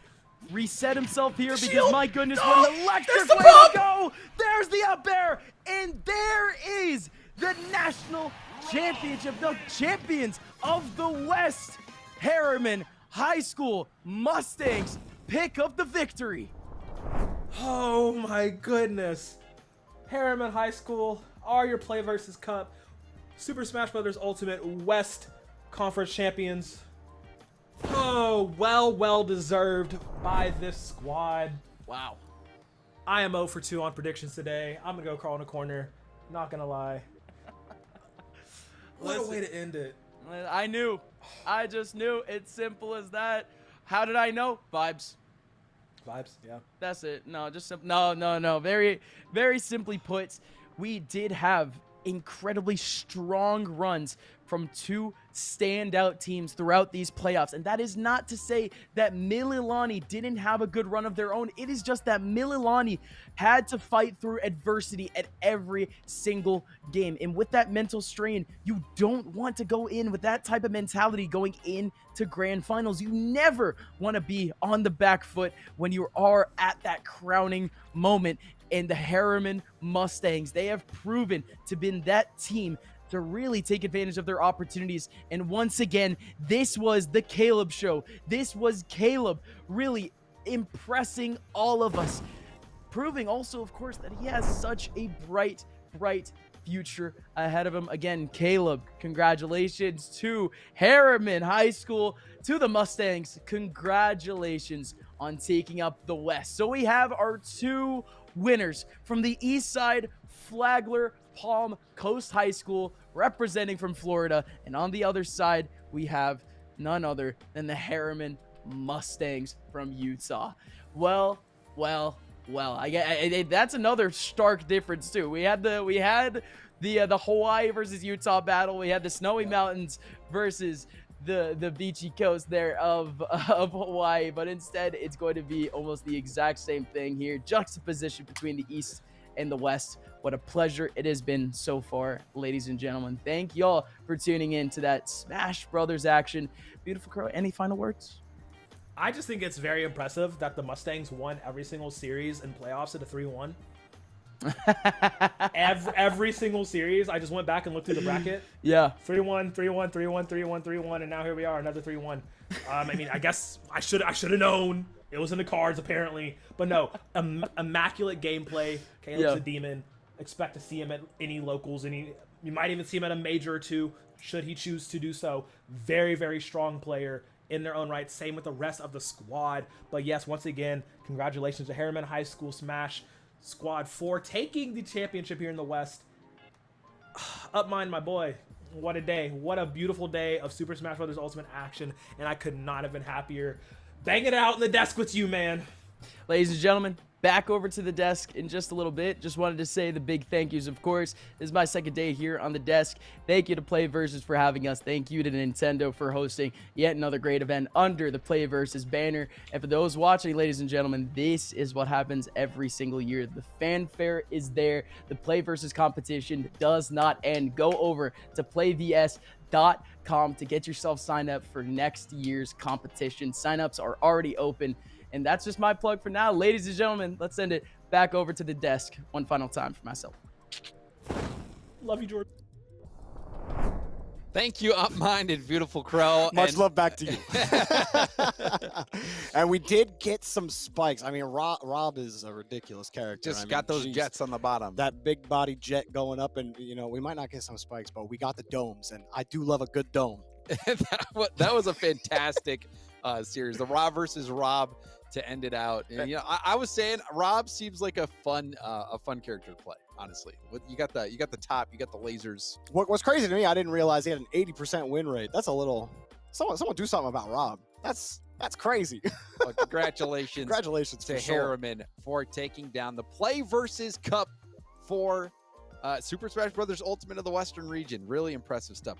Reset himself here because, my goodness, what an electric way to go! There's the up air, and there is the national championship. The champions of the West, Herriman High School Mustangs, pick up the victory. Oh my goodness. Herriman High School are your PlayVS Cup Super Smash Bros. Ultimate West Conference champions. Oh, well deserved by this squad. Wow. I am 0 for 2 on predictions today. I'm going to go crawl in a corner. Not going to lie. What a way to end it. I knew. I just knew. It's simple as that. How did I know? Vibes. Vibes, yeah. That's it. No, just simple. No. Very, very simply put, we did have incredibly strong runs from two standout teams throughout these playoffs. And that is not to say that Mililani didn't have a good run of their own. It is just that Mililani had to fight through adversity at every single game. And with that mental strain, you don't want to go in with that type of mentality going into grand finals. You never want to be on the back foot when you are at that crowning moment. And the Herriman Mustangs, they have proven to be that team to really take advantage of their opportunities. And once again, this was the Caleb show. This was Caleb really impressing all of us, proving also, of course, that he has such a bright future ahead of him. Again, Caleb, congratulations to Herriman High School, to the Mustangs, congratulations on taking up the West. So we have our two winners from the East Side, Flagler Palm Coast High School, representing from Florida, and on the other side we have none other than the Herriman Mustangs from Utah. Well, that's another stark difference too. We had the Hawaii versus Utah battle. We had the Snowy Mountains versus the beachy coast there of Hawaii, but instead it's going to be almost the exact same thing here. Juxtaposition between the East and the West. What a pleasure it has been so far, ladies and gentlemen. Thank y'all for tuning in to that Smash Brothers action. Beautiful Crow, any final words? I just think it's very impressive that the Mustangs won every single series in playoffs at a 3-1. every single series. I just went back and looked through the bracket. Yeah. 3-1, 3-1, 3-1, 3-1, 3-1, and now here we are, another 3-1. I mean, I guess I should have known. It was in the cards, apparently. But no, immaculate gameplay. Caleb's a demon. Expect to see him at any locals. You might even see him at a major or two, should he choose to do so. Very, very strong player in their own right. Same with the rest of the squad. But yes, once again, congratulations to Herriman High School Smash Squad for taking the championship here in the West. Upmind, my boy. What a day. What a beautiful day of Super Smash Bros. Ultimate action. And I could not have been happier. Bang it out in the desk with you, man. Ladies and gentlemen, back over to the desk in just a little bit. Just wanted to say the big thank yous, of course. This is my second day here on the desk. Thank you to PlayVS for having us. Thank you to Nintendo for hosting yet another great event under the PlayVS banner. And for those watching, ladies and gentlemen, this is what happens every single year. The fanfare is there. The PlayVS competition does not end. Go over to PlayVS.com to get yourself signed up for next year's competition. Signups are already open. And that's just my plug for now. Ladies and gentlemen, let's send it back over to the desk one final time for myself. Love you, Jordy. Thank you, Upmind and Viewtiful Crow. Much love back to you. And we did get some spikes. I mean, R.O.B is a ridiculous character. Just got those jets on the bottom. That big body jet going up, and we might not get some spikes, but we got the domes, and I do love a good dome. That was a fantastic series. The R.O.B versus R.O.B to end it out. And, I was saying R.O.B seems like a fun character to play. Honestly, you got the top, you got the lasers. What's crazy to me, I didn't realize he had an 80% win rate. That's a little. Someone do something about R.O.B. That's crazy. Well, congratulations to Herriman for taking down the PlayVS Cup for Super Smash Brothers Ultimate of the Western region. Really impressive stuff.